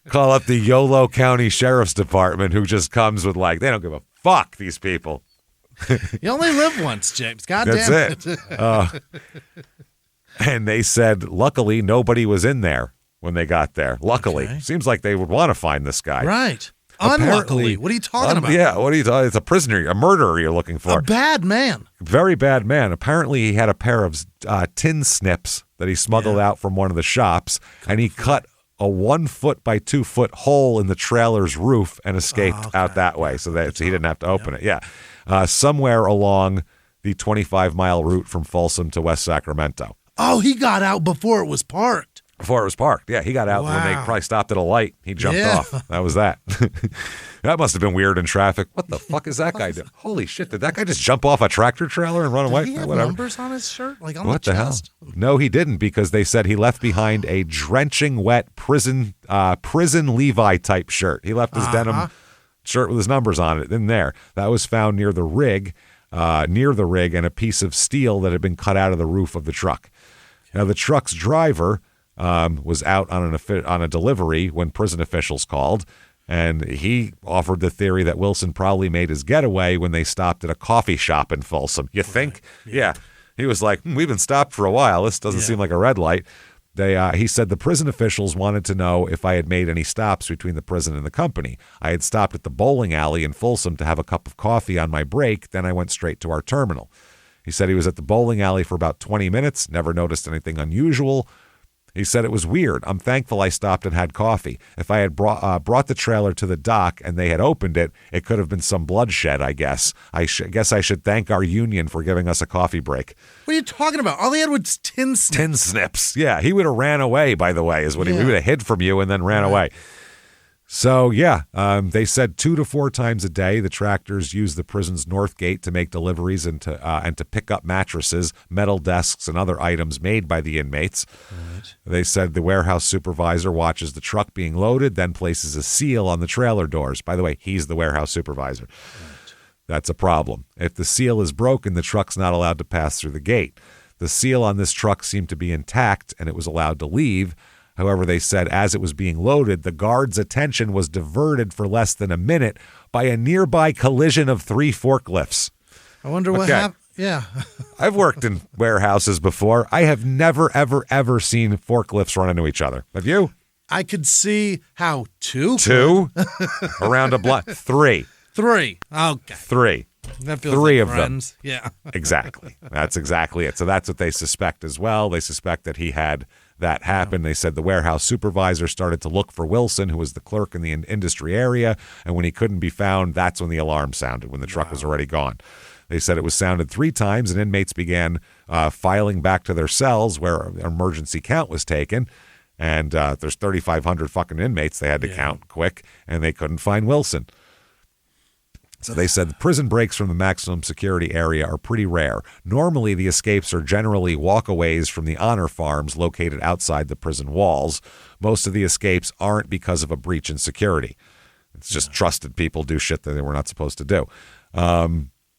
call up the Yolo County Sheriff's Department, who just comes with they don't give a fuck, these people. You only live once, James. God damn it. That's it. And they said, luckily, nobody was in there when they got there. Luckily. Okay. Seems like they would want to find this guy. Right. Unluckily. What are you talking about? Yeah, what are you talking? It's a prisoner, a murderer you're looking for. A bad man. Very bad man. Apparently, he had a pair of tin snips that he smuggled out from one of the shops, and he cut a 1 foot by 2 foot hole in the trailer's roof and escaped out that way, so that he didn't have to open it. Yeah, somewhere along the 25-mile route from Folsom to West Sacramento. Oh, he got out before it was parked. Before it was parked. Yeah, he got out when they probably stopped at a light. He jumped off. That was that. That must have been weird in traffic. What the fuck is that guy doing? Holy shit, did that guy just jump off a tractor trailer and run away? Did he have numbers on his shirt? Like on what the chest? Hell? No, he didn't, because they said he left behind a drenching wet prison Levi type shirt. He left his denim shirt with his numbers on it in there. That was found near the rig, and a piece of steel that had been cut out of the roof of the truck. Now, the truck's driver was out on a delivery when prison officials called, and he offered the theory that Wilson probably made his getaway when they stopped at a coffee shop in Folsom. You think? Yeah. He was like, we've been stopped for a while. This doesn't seem like a red light. He said the prison officials wanted to know if I had made any stops between the prison and the company. I had stopped at the bowling alley in Folsom to have a cup of coffee on my break. Then I went straight to our terminal. He said he was at the bowling alley for about 20 minutes, never noticed anything unusual. He said it was weird. I'm thankful I stopped and had coffee. If I had brought the trailer to the dock and they had opened it, it could have been some bloodshed, I guess. I guess I should thank our union for giving us a coffee break. What are you talking about? All he had was tin snips. Tin snips. Yeah, he would have ran away, by the way, is what he would have hid from you and then ran away. So, they said 2 to 4 times a day the tractors used the prison's north gate to make deliveries and to pick up mattresses, metal desks, and other items made by the inmates. Right. They said the warehouse supervisor watches the truck being loaded, then places a seal on the trailer doors. By the way, he's the warehouse supervisor. Right. That's a problem. If the seal is broken, the truck's not allowed to pass through the gate. The seal on this truck seemed to be intact, and it was allowed to leave. However, they said as it was being loaded, the guard's attention was diverted for less than a minute by a nearby collision of 3 forklifts. I wonder what happened. Yeah. I've worked in warehouses before. I have never, ever, ever seen forklifts run into each other. Have you? I could see how 2? 2? Around a block. 3. 3. Okay. 3. That feels 3 like of friends. them. Yeah. Exactly. That's exactly it. So that's what they suspect as well. They suspect that he had that happen. They said the warehouse supervisor started to look for Wilson, who was the clerk in the industry area, and when he couldn't be found, that's when the alarm sounded, when the truck was already gone. They said it was sounded 3 times, and inmates began filing back to their cells where an emergency count was taken. And there's 3,500 fucking inmates they had to count quick, and they couldn't find Wilson. So they said prison breaks from the maximum security area are pretty rare. Normally, the escapes are generally walkaways from the honor farms located outside the prison walls. Most of the escapes aren't because of a breach in security. It's just trusted people do shit that they were not supposed to do.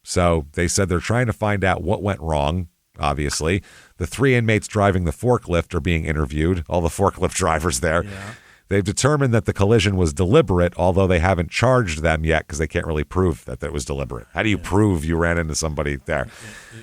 So they said they're trying to find out what went wrong. Obviously, the 3 inmates driving the forklift are being interviewed, all the forklift drivers there. Yeah. They've determined that the collision was deliberate, although they haven't charged them yet because they can't really prove that it was deliberate. How do you prove you ran into somebody there?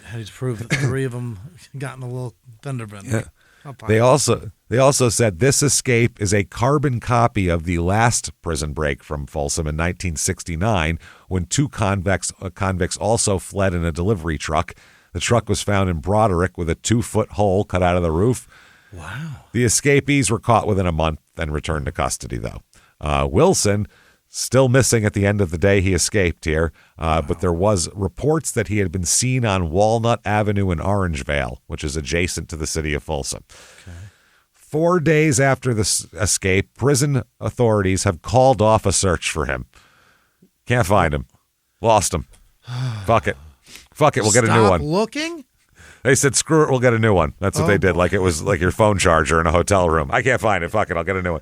How do you prove that 3 of them got in a little fender bender? Yeah. They also said this escape is a carbon copy of the last prison break from Folsom in 1969 when 2 convicts also fled in a delivery truck. The truck was found in Broderick with a 2-foot hole cut out of the roof. Wow. The escapees were caught within a month and returned to custody, though. Wilson, still missing at the end of the day he escaped here, but there was reports that he had been seen on Walnut Avenue in Orangevale, which is adjacent to the city of Folsom. Okay. 4 days after the escape, prison authorities have called off a search for him. Can't find him. Lost him. Fuck it. We'll get a new one. Stop looking? They said, screw it, we'll get a new one. That's what they did. Like it was like your phone charger in a hotel room. I can't find it. Fuck it, I'll get a new one.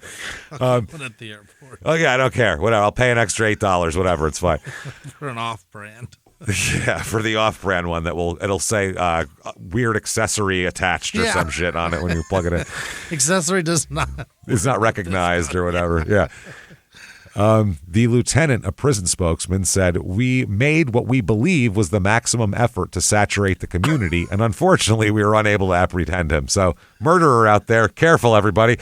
Put it at the airport. Okay, I don't care. Whatever. I'll pay an extra $8. Whatever. It's fine. For an off-brand. Yeah, for the off-brand one it'll say weird accessory attached or some shit on it when you plug it in. Accessory does not. It's not recognized or whatever. Yeah. The lieutenant, a prison spokesman, said, "We made what we believe was the maximum effort to saturate the community, and unfortunately we were unable to apprehend him." So, murderer out there, careful everybody.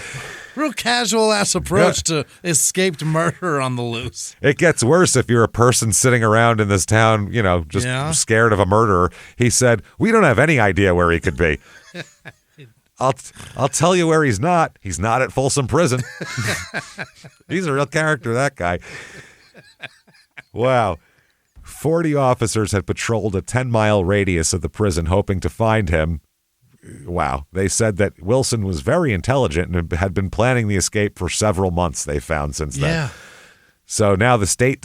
Real casual-ass approach to escaped murderer on the loose. It gets worse if you're a person sitting around in this town, just scared of a murderer. He said, "We don't have any idea where he could be." I'll tell you where he's not. He's not at Folsom Prison. He's a real character, that guy. Wow. 40 officers had patrolled a 10-mile radius of the prison hoping to find him. Wow. They said that Wilson was very intelligent and had been planning the escape for several months, they found since then. Yeah. So now the State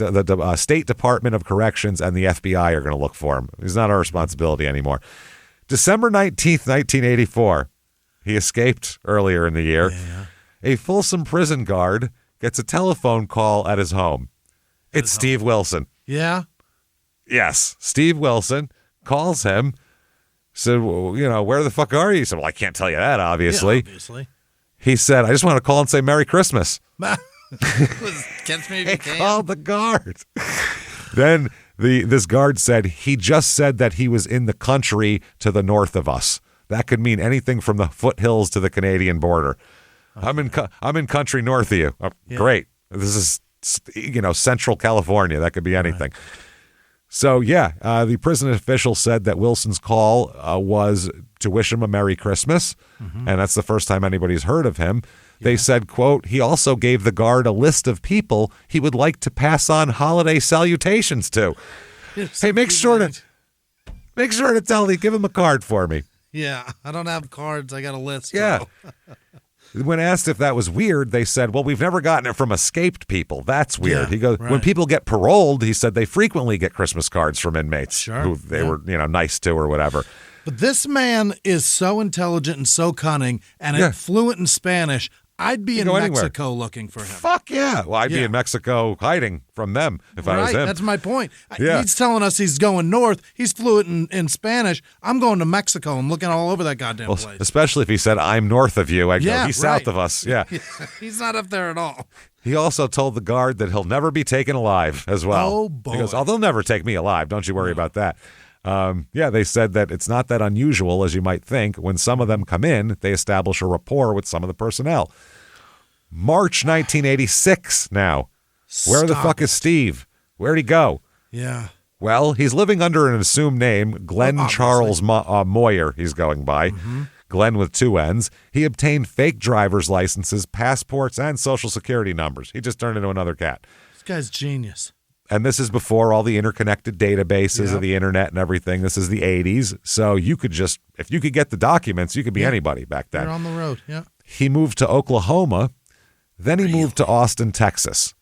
Department of Corrections and the FBI are going to look for him. He's not our responsibility anymore. December 19th, 1984. He escaped earlier in the year. Yeah. A Folsom prison guard gets a telephone call at his home. It's Steve Wilson. Yeah? Yes. Steve Wilson calls him, said, well, where the fuck are you? He said, well, I can't tell you that, obviously. Yeah, obviously. He said, I just want to call and say Merry Christmas. Catch me if you can. Called the guard. Then this guard said, he just said that he was in the country to the north of us. That could mean anything from the foothills to the Canadian border. Okay. I'm in country north of you. Oh, yeah. Great. This is Central California. That could be anything. Right. So the prison official said that Wilson's call was to wish him a Merry Christmas, and that's the first time anybody's heard of him. Yeah. They said, quote, he also gave the guard a list of people he would like to pass on holiday salutations to. Hey, make sure to give him a card for me. Yeah, I don't have cards. I got a list. Yeah. When asked if that was weird, they said, well, we've never gotten it from escaped people. That's weird. Yeah, he goes, right. When people get paroled, he said they frequently get Christmas cards from inmates who they were, nice to or whatever. But this man is so intelligent and so cunning and fluent in Spanish. I'd be in Mexico looking for him. Fuck yeah. Well, I'd be in Mexico hiding from them if I was him. That's my point. Yeah. He's telling us he's going north. He's fluent in Spanish. I'm going to Mexico and looking all over that goddamn place. Especially if he said, I'm north of you. I'd go, he's south of us. Yeah. He's not up there at all. He also told the guard that he'll never be taken alive as well. Oh, boy. He goes, they'll never take me alive. Don't you worry about that. They said that it's not that unusual as you might think. When some of them come in, they establish a rapport with some of the personnel. March 1986 now. Where the fuck is Steve? Where'd he go? Yeah. Well, he's living under an assumed name, Glenn Charles Moyer, he's going by. Glenn with 2 N's. He obtained fake driver's licenses, passports, and social security numbers. He just turned into another cat. This guy's genius. And this is before all the interconnected databases of the internet and everything. This is the 80s. So you could just, if you could get the documents, you could be anybody back then. You're on the road, He moved to Oklahoma. Then he moved to Austin, Texas.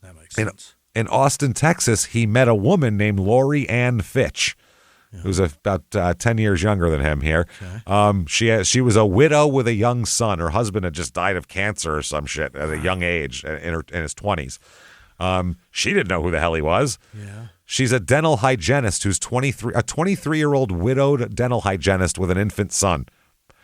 That makes sense. In Austin, Texas, he met a woman named Lori Ann Fitch, who's about 10 years younger than him here. Okay. She was a widow with a young son. Her husband had just died of cancer or some shit at a young age, in his 20s. She didn't know who the hell he was. Yeah. She's a dental hygienist who's 23, a 23-year-old widowed dental hygienist with an infant son.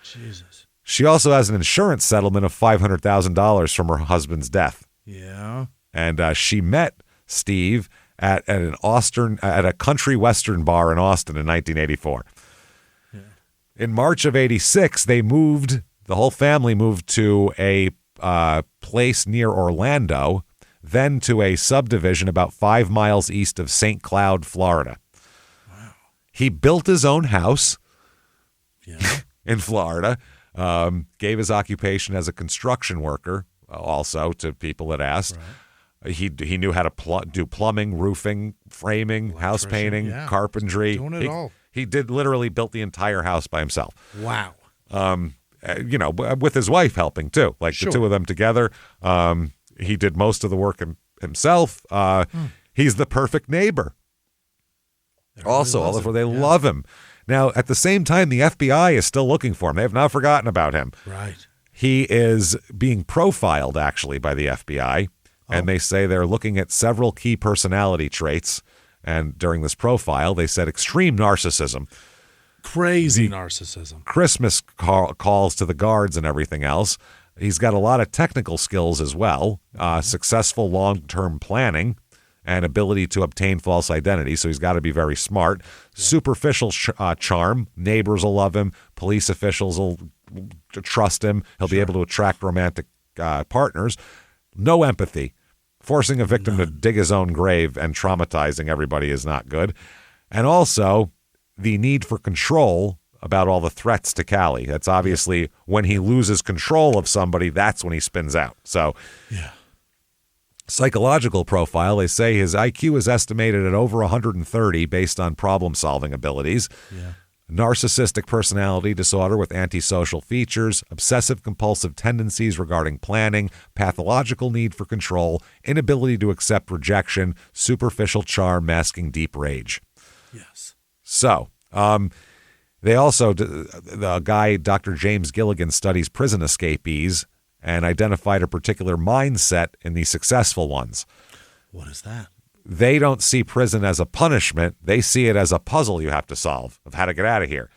Jesus. She also has an insurance settlement of $500,000 from her husband's death. Yeah. And she met Steve at a country western bar in Austin in 1984. Yeah. In March of 86, the whole family moved to a place near Orlando, then to a subdivision about 5 miles east of St. Cloud, Florida. Wow. He built his own house in Florida, gave his occupation as a construction worker also to people that asked. Right. He knew how to do plumbing, roofing, framing, house painting, carpentry. Doing it all. He did literally built the entire house by himself. Wow. With his wife helping too, like the two of them together. He did most of the work himself. He's the perfect neighbor. Also, Oliver, they love him. Now, at the same time, the FBI is still looking for him. They have not forgotten about him. Right. He is being profiled, actually, by the FBI. And they say they're looking at several key personality traits. And during this profile, they said extreme narcissism. Crazy narcissism. Christmas calls to the guards and everything else. He's got a lot of technical skills as well. Successful long-term planning and ability to obtain false identity. So he's got to be very smart. Yeah. Superficial charm. Neighbors will love him. Police officials will trust him. He'll be able to attract romantic partners. No empathy. Forcing a victim to dig his own grave and traumatizing everybody is not good. And also the need for control about all the threats to Callie. That's obviously when he loses control of somebody, that's when he spins out. So psychological profile, they say his IQ is estimated at over 130 based on problem-solving abilities. Yeah. Narcissistic personality disorder with antisocial features, obsessive-compulsive tendencies regarding planning, pathological need for control, inability to accept rejection, superficial charm masking deep rage. Yes. So, they also, the guy, Dr. James Gilligan, studies prison escapees and identified a particular mindset in the successful ones. What is that? They don't see prison as a punishment. They see it as a puzzle you have to solve of how to get out of here.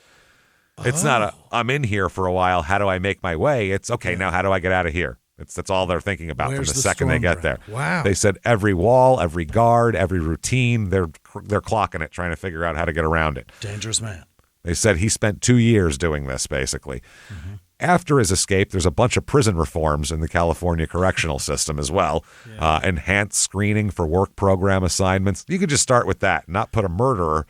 It's not I'm in here for a while. How do I make my way? It's okay. Now, how do I get out of here? That's all they're thinking about from the second they get there. Wow. They said every wall, every guard, every routine, they're clocking it, trying to figure out how to get around it. Dangerous man. They said he spent 2 years doing this, basically. Mm-hmm. After his escape, there's a bunch of prison reforms in the California correctional system as well. Yeah. Enhanced screening for work program assignments. You could just start with that, not put a murderer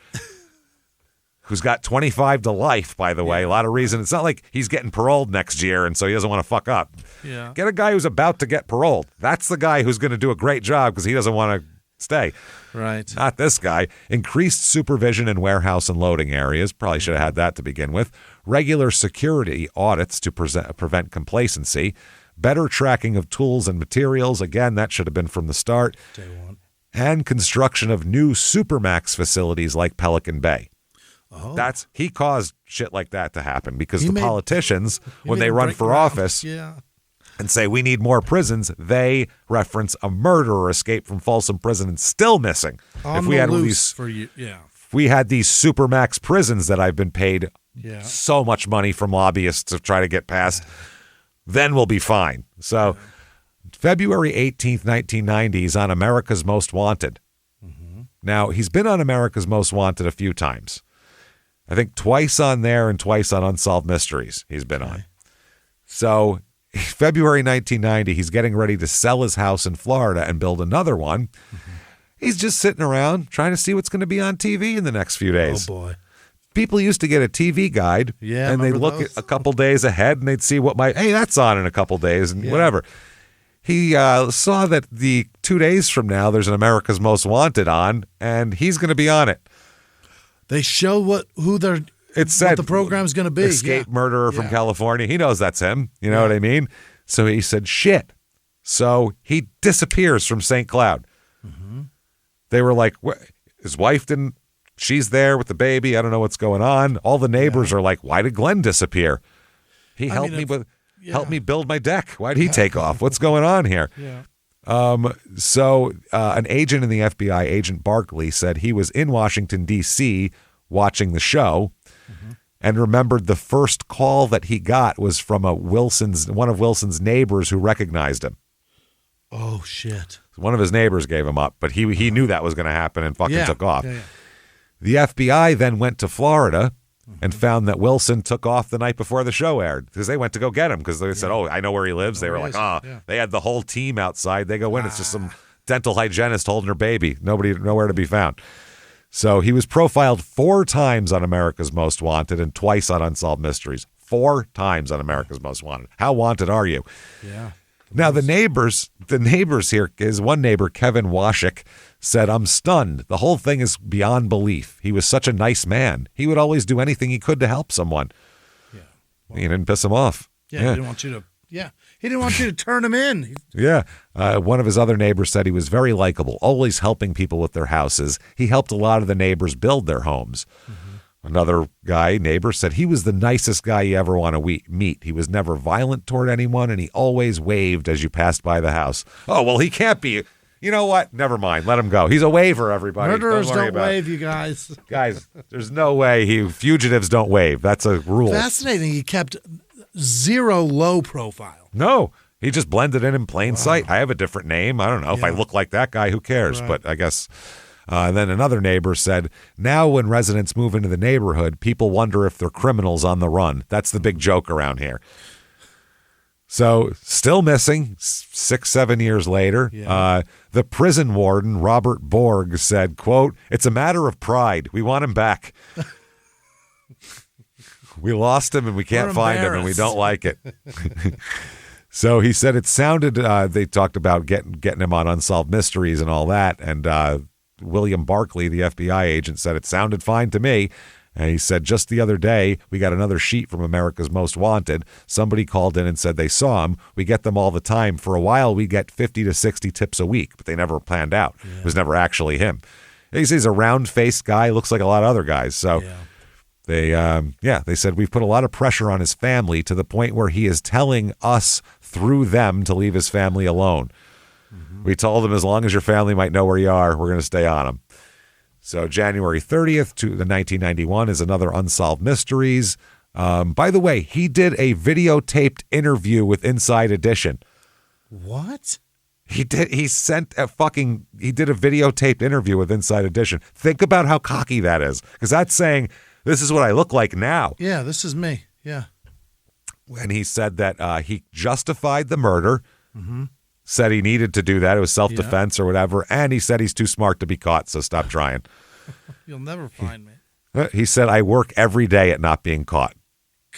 who's got 25 to life, by the way. A lot of reason. It's not like he's getting paroled next year, and so he doesn't want to fuck up. Yeah. Get a guy who's about to get paroled. That's the guy who's going to do a great job because he doesn't want to stay. Right. Not this guy. Increased supervision in warehouse and loading areas. Probably should have had that to begin with. Regular security audits to prevent complacency. Better tracking of tools and materials. Again, that should have been from the start. Day one. And construction of new supermax facilities like Pelican Bay. Oh. He caused shit like that to happen because politicians, when they run for office and say we need more prisons, they reference a murderer escaped from Folsom Prison and still missing. If we had these supermax prisons that I've been paid so much money from lobbyists to try to get past, then we'll be fine. So February 18th, 1990, he's on America's Most Wanted. Mm-hmm. Now, he's been on America's Most Wanted a few times. I think twice on there and twice on Unsolved Mysteries he's been on. So February 1990, he's getting ready to sell his house in Florida and build another one. Mm-hmm. He's just sitting around trying to see what's going to be on TV in the next few days. Oh, boy. People used to get a TV guide, and they'd look at a couple days ahead, and they'd see what that's on in a couple days and whatever. he saw that the 2 days from now there's an America's Most Wanted on, and he's going to be on it. They show what the program's going to be. Escape murderer from California. He knows that's him. You know what I mean? So he said, shit. So he disappears from St. Cloud. Mm-hmm. They were like, his wife didn't. She's there with the baby. I don't know what's going on. All the neighbors are like, why did Glenn disappear? He helped me build my deck. Why did he take off? What's going on here? Yeah. So an agent in the FBI, Agent Barkley, said he was in Washington, D.C. watching the show and remembered the first call that he got was from one of Wilson's neighbors who recognized him. Oh, shit. One of his neighbors gave him up, but he knew that was going to happen and fucking took off. Yeah. The FBI then went to Florida and found that Wilson took off the night before the show aired because they went to go get him because they said, I know where he lives. They were like, they had the whole team outside. They go in. It's just some dental hygienist holding her baby. Nowhere to be found. So he was profiled 4 times on America's Most Wanted and twice on Unsolved Mysteries. 4 times on America's Most Wanted. How wanted are you? Yeah. Now, the neighbors here, his one neighbor, Kevin Washik, said, I'm stunned. The whole thing is beyond belief. He was such a nice man. He would always do anything he could to help someone. Yeah. Well, he didn't piss him off. Yeah, he didn't want you to. Yeah, he didn't want you to turn him in. Yeah. One of his other neighbors said he was very likable, always helping people with their houses. He helped a lot of the neighbors build their homes. Mm-hmm. Another neighbor, said he was the nicest guy you ever want to meet. He was never violent toward anyone, and he always waved as you passed by the house. Oh, well, he can't be. You know what? Never mind. Let him go. He's a waiver, everybody. Murderers don't wave, you guys. Guys, there's no way. Fugitives don't wave. That's a rule. Fascinating. He kept zero low profile. No. He just blended in plain sight. I have a different name. I don't know. If I look like that guy, who cares? Right. But I guess... then another neighbor said, now when residents move into the neighborhood, people wonder if they're criminals on the run. That's the big joke around here. So still missing 6-7 years later. Yeah. The prison warden, Robert Borg, said, quote, it's a matter of pride. We want him back. We lost him and we can't find him and we don't like it. So he said it sounded, they talked about getting him on Unsolved Mysteries and all that. And William Barkley, the FBI agent, said it sounded fine to me. And he said just the other day, we got another sheet from America's Most Wanted. Somebody called in and said they saw him. We get them all the time. For a while, we get 50 to 60 tips a week, but they never planned out. Yeah. It was never actually him. He's a round-faced guy, looks like a lot of other guys. So they said we've put a lot of pressure on his family to the point where he is telling us through them to leave his family alone. Mm-hmm. We told him as long as your family might know where you are, we're going to stay on him. So January 30th to the 1991 is another Unsolved Mysteries. By the way, he did a videotaped interview with Inside Edition. What? He did a videotaped interview with Inside Edition. Think about how cocky that is, because that's saying, this is what I look like now. Yeah, this is me. Yeah. And he said that he justified the murder. Mm-hmm. Said he needed to do that. It was self-defense or whatever. And he said he's too smart to be caught, so stop trying. You'll never find me. He said, I work every day at not being caught.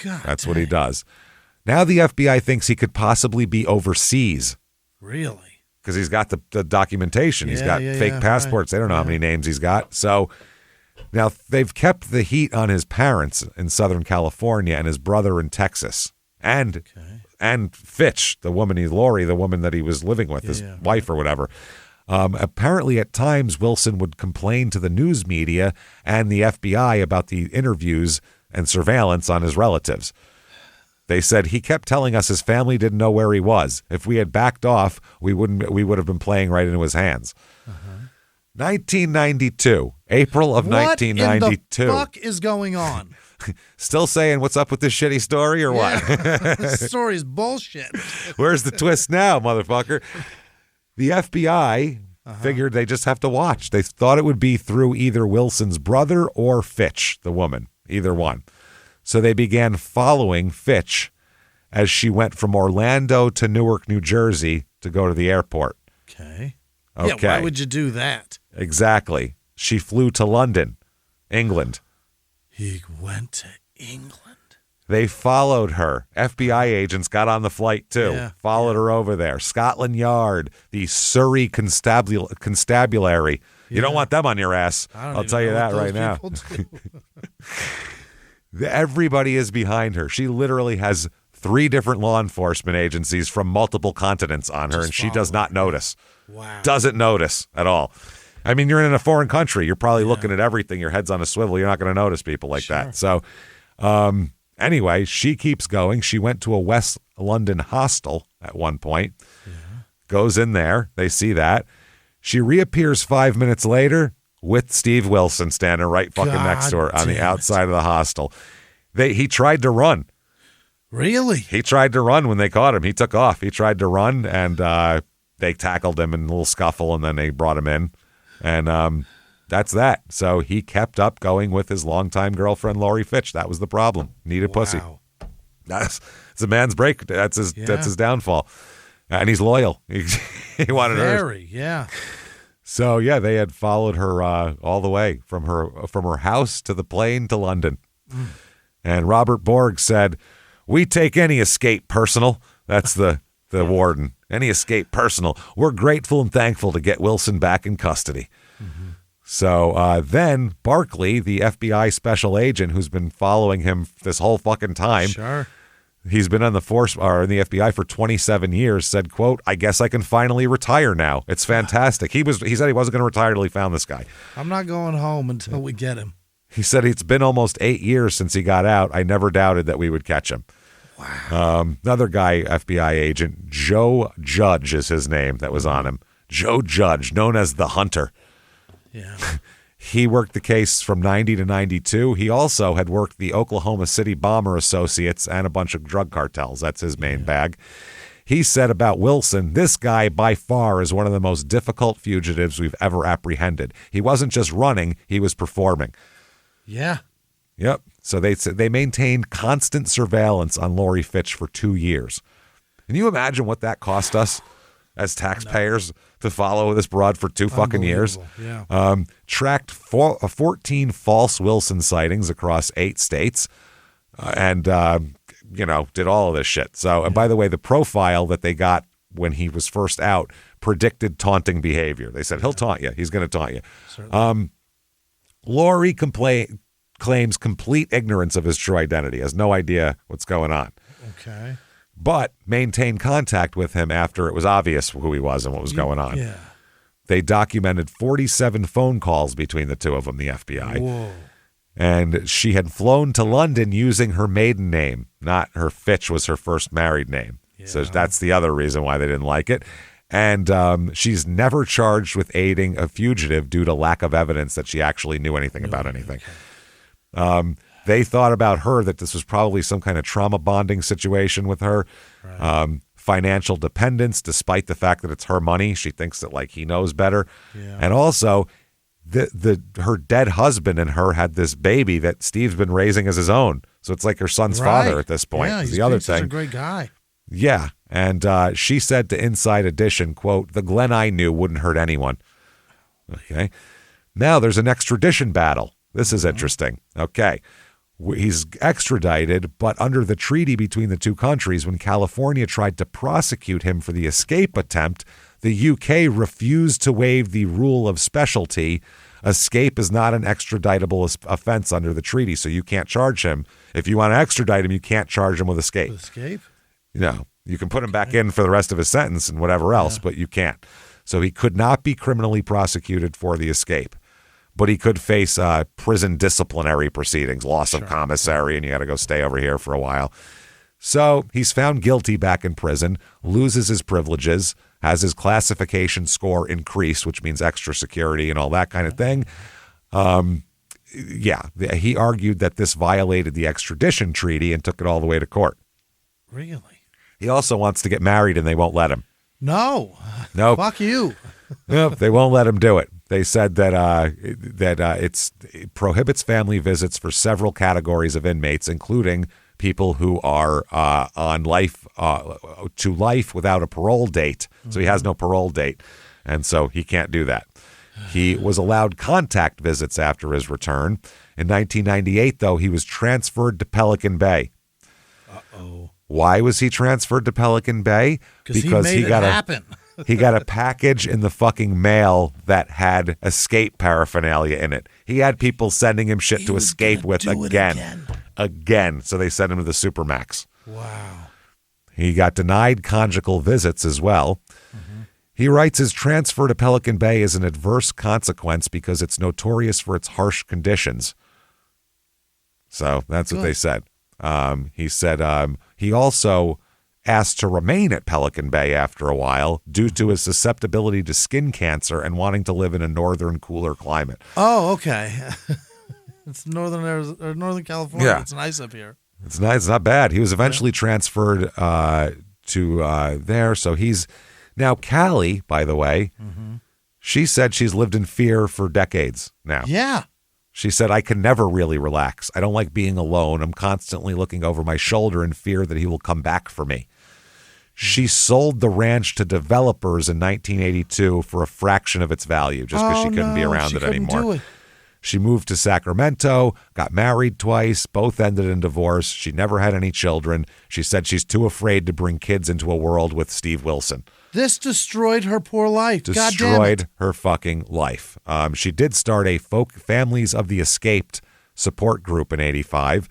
God, that's what he does. Now the FBI thinks he could possibly be overseas. Really? Because he's got the documentation. He's got fake passports. Right. They don't know how many names he's got. So now they've kept the heat on his parents in Southern California and his brother in Texas. And Fitch, Lori, the woman that he was living with, his wife or whatever. Apparently, at times, Wilson would complain to the news media and the FBI about the interviews and surveillance on his relatives. They said he kept telling us his family didn't know where he was. If we had backed off, we would have been playing right into his hands. 1992, April of 1992. What in the fuck is going on? Still saying what's up with this shitty story or what? This story is bullshit. Where's the twist now, motherfucker? The FBI figured they just have to watch. They thought it would be through either Wilson's brother or Fitch, the woman, either one. So they began following Fitch as she went from Orlando to Newark, New Jersey to go to the airport. Okay. Yeah, why would you do that? Exactly. She flew to London, England. He went to England. They followed her. FBI agents got on the flight, too. Followed her over there. Scotland Yard, the Surrey Constabulary. You don't want them on your ass. I'll tell you that right now. Everybody is behind her. She literally has 3 different law enforcement agencies from multiple continents on her, and she does not notice. Wow. Doesn't notice at all. I mean, you're in a foreign country. You're probably looking at everything. Your head's on a swivel. You're not going to notice people like that. So, anyway, she keeps going. She went to a West London hostel at one point. Goes in there. They see that. She reappears 5 minutes later with Steve Wilson standing right fucking next to her on the outside of the hostel. He tried to run. Really? He tried to run when they caught him. He took off. He tried to run, and they tackled him in a little scuffle, and then they brought him in. And that's that. So he kept up going with his longtime girlfriend, Lori Fitch. That was the problem. Needed pussy. That's a man's break. That's his downfall. And he's loyal. He wanted her. Yeah. So they had followed her all the way from her house to the plane to London. And Robert Borg said, "We take any escape personal." That's the warden. Any escape personal. We're grateful and thankful to get Wilson back in custody. So then Barkley, the FBI special agent who's been following him this whole fucking time. Sure. He's been on the force or in the FBI for 27 years, said, quote, "I guess I can finally retire now. It's fantastic." He said he wasn't going to retire until he found this guy. "I'm not going home until we get him." He said it's been almost 8 years since he got out. I never doubted that we would catch him. Wow. Another guy, FBI agent, Joe Judge is his name that was on him. Joe Judge, known as the Hunter. Yeah. He worked the case from 90 to 92. He also had worked the Oklahoma City Bomber Associates and a bunch of drug cartels. That's his main bag. He said about Wilson, "This guy by far is one of the most difficult fugitives we've ever apprehended. He wasn't just running, he was performing." Yeah. Yep. So they maintained constant surveillance on Lori Fitch for 2 years. Can you imagine what that cost us as taxpayers to follow this broad for 2 fucking years? Yeah. Tracked 14 false Wilson sightings across 8 states, and did all of this shit. So, and by the way, the profile that they got when he was first out predicted taunting behavior. They said he'll taunt you. He's going to taunt you. Lori claims complete ignorance of his true identity, has no idea what's going on. Okay. But maintained contact with him after it was obvious who he was and what was going on. Yeah. They documented 47 phone calls between the two of them, the FBI. Whoa. And she had flown to London using her maiden name, not her Fitch was her first married name. Yeah. So that's the other reason why they didn't like it. And she's never charged with aiding a fugitive due to lack of evidence that she actually knew anything about anything. Okay. They thought about her that this was probably some kind of trauma bonding situation with her. Right. Financial dependence, despite the fact that it's her money. She thinks that like he knows better. Yeah. And also her dead husband and her had this baby that Steve's been raising as his own. So it's like her son's father at this point. Yeah, he's the other such thing. a great guy. Yeah. And she said to Inside Edition, quote, "The Glenn I knew wouldn't hurt anyone." Okay. Now there's an extradition battle. This is interesting. Okay. He's extradited, but under the treaty between the two countries, when California tried to prosecute him for the escape attempt, the UK refused to waive the rule of specialty. Escape is not an extraditable offense under the treaty, so you can't charge him. If you want to extradite him, you can't charge him with escape. Escape? You can put him back in for the rest of his sentence and whatever else, but you can't. So he could not be criminally prosecuted for the escape. But he could face prison disciplinary proceedings, loss of commissary, and you got to go stay over here for a while. So he's found guilty back in prison, loses his privileges, has his classification score increased, which means extra security and all that kind of thing. He argued that this violated the extradition treaty and took it all the way to court. Really? He also wants to get married, and they won't let him. No. Nope. Fuck you. Nope, they won't let him do it. They said that it prohibits family visits for several categories of inmates, including people who are on life to life without a parole date. So he has no parole date, and so he can't do that. He was allowed contact visits after his return. In 1998, though, he was transferred to Pelican Bay. Oh. Why was he transferred to Pelican Bay? Because he got it happen. He got a package in the fucking mail that had escape paraphernalia in it. He had people sending him shit to escape with again. So they sent him to the Supermax. Wow. He got denied conjugal visits as well. Mm-hmm. He writes his transfer to Pelican Bay is an adverse consequence because it's notorious for its harsh conditions. So that's what they said. He said he also asked to remain at Pelican Bay after a while due to his susceptibility to skin cancer and wanting to live in a northern, cooler climate. Oh, okay. It's northern California. Yeah. It's nice up here. It's nice. It's not bad. He was eventually transferred to there. So he's now Callie, by the way. Mm-hmm. She said she's lived in fear for decades now. Yeah. She said, I can never really relax. I don't like being alone. I'm constantly looking over my shoulder in fear that he will come back for me. She sold the ranch to developers in 1982 for a fraction of its value just because she couldn't be around it anymore. She moved to Sacramento, got married twice, both ended in divorce. She never had any children. She said she's too afraid to bring kids into a world with Steve Wilson. This destroyed her poor life. Destroyed her fucking life. She did start a Families of the Escaped support group in 85,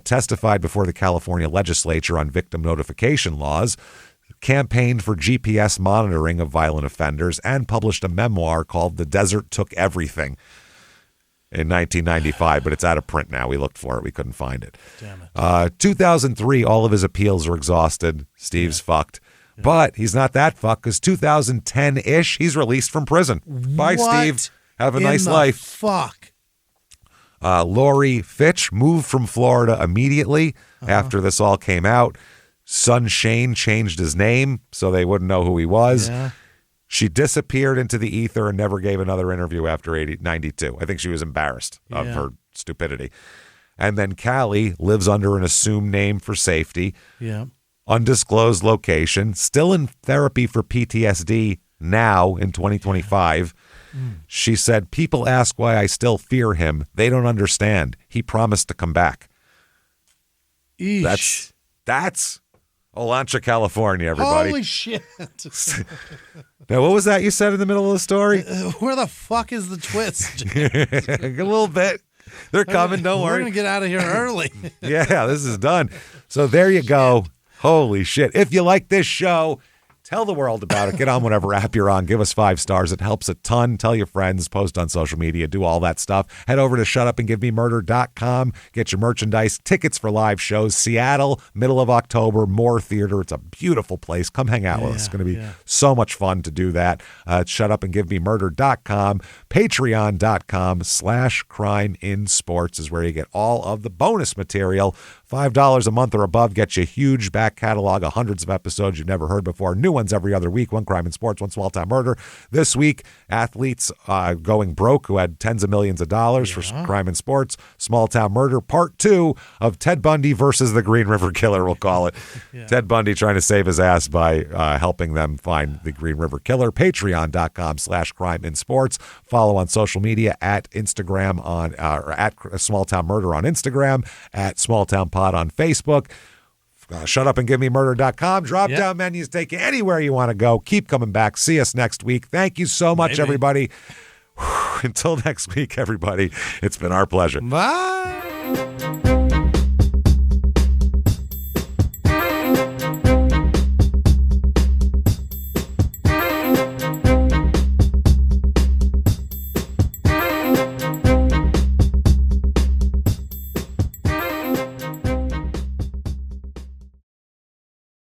testified before the California legislature on victim notification laws, campaigned for GPS monitoring of violent offenders, and published a memoir called The Desert Took Everything in 1995, but it's out of print now. We looked for it. We couldn't find it. Damn it. 2003, all of his appeals are exhausted. Steve's fucked. Yeah. But he's not that fucked because 2010-ish, he's released from prison. Bye, Steve. Have a nice life. Fuck. Lori Fitch moved from Florida immediately after this all came out. Son Shane changed his name so they wouldn't know who he was. Yeah. She disappeared into the ether and never gave another interview after 92. I think she was embarrassed of her stupidity. And then Callie lives under an assumed name for safety. Yeah. Undisclosed location, still in therapy for PTSD now in 2025. She said, people ask why I still fear him. They don't understand. He promised to come back. Eesh. That's Olancha, California, everybody. Holy shit. Now, what was that you said in the middle of the story? Where the fuck is the twist? A little bit. They're coming, don't worry. We're going to get out of here early. Yeah, this is done. So there you go. Holy shit. If you like this show, tell the world about it. Get on whatever app you're on. Give us 5 stars. It helps a ton. Tell your friends. Post on social media. Do all that stuff. Head over to shutupandgivememurder.com. Get your merchandise. Tickets for live shows. Seattle, middle of October. More theater. It's a beautiful place. Come hang out with us. It's going to be so much fun to do that. Shutupandgivememurder.com. Patreon.com/CrimeInSports is where you get all of the bonus material. $5 a month or above gets you a huge back catalog of hundreds of episodes you've never heard before. New ones every other week. One crime in sports, one small town murder. This week, athletes going broke who had tens of millions of dollars for crime in sports. Small town murder, part 2 of Ted Bundy versus the Green River Killer, we'll call it. Ted Bundy trying to save his ass by helping them find the Green River Killer. Patreon.com/CrimeInSports. Follow on social media at Instagram or at Small Town Murder on Instagram, at Small Town Pod on Facebook. Shutupandgivememurder.com. Drop down menus take you anywhere you want to go. Keep coming back. See us next week. Thank you so much, everybody. Until next week, everybody. It's been our pleasure. Bye.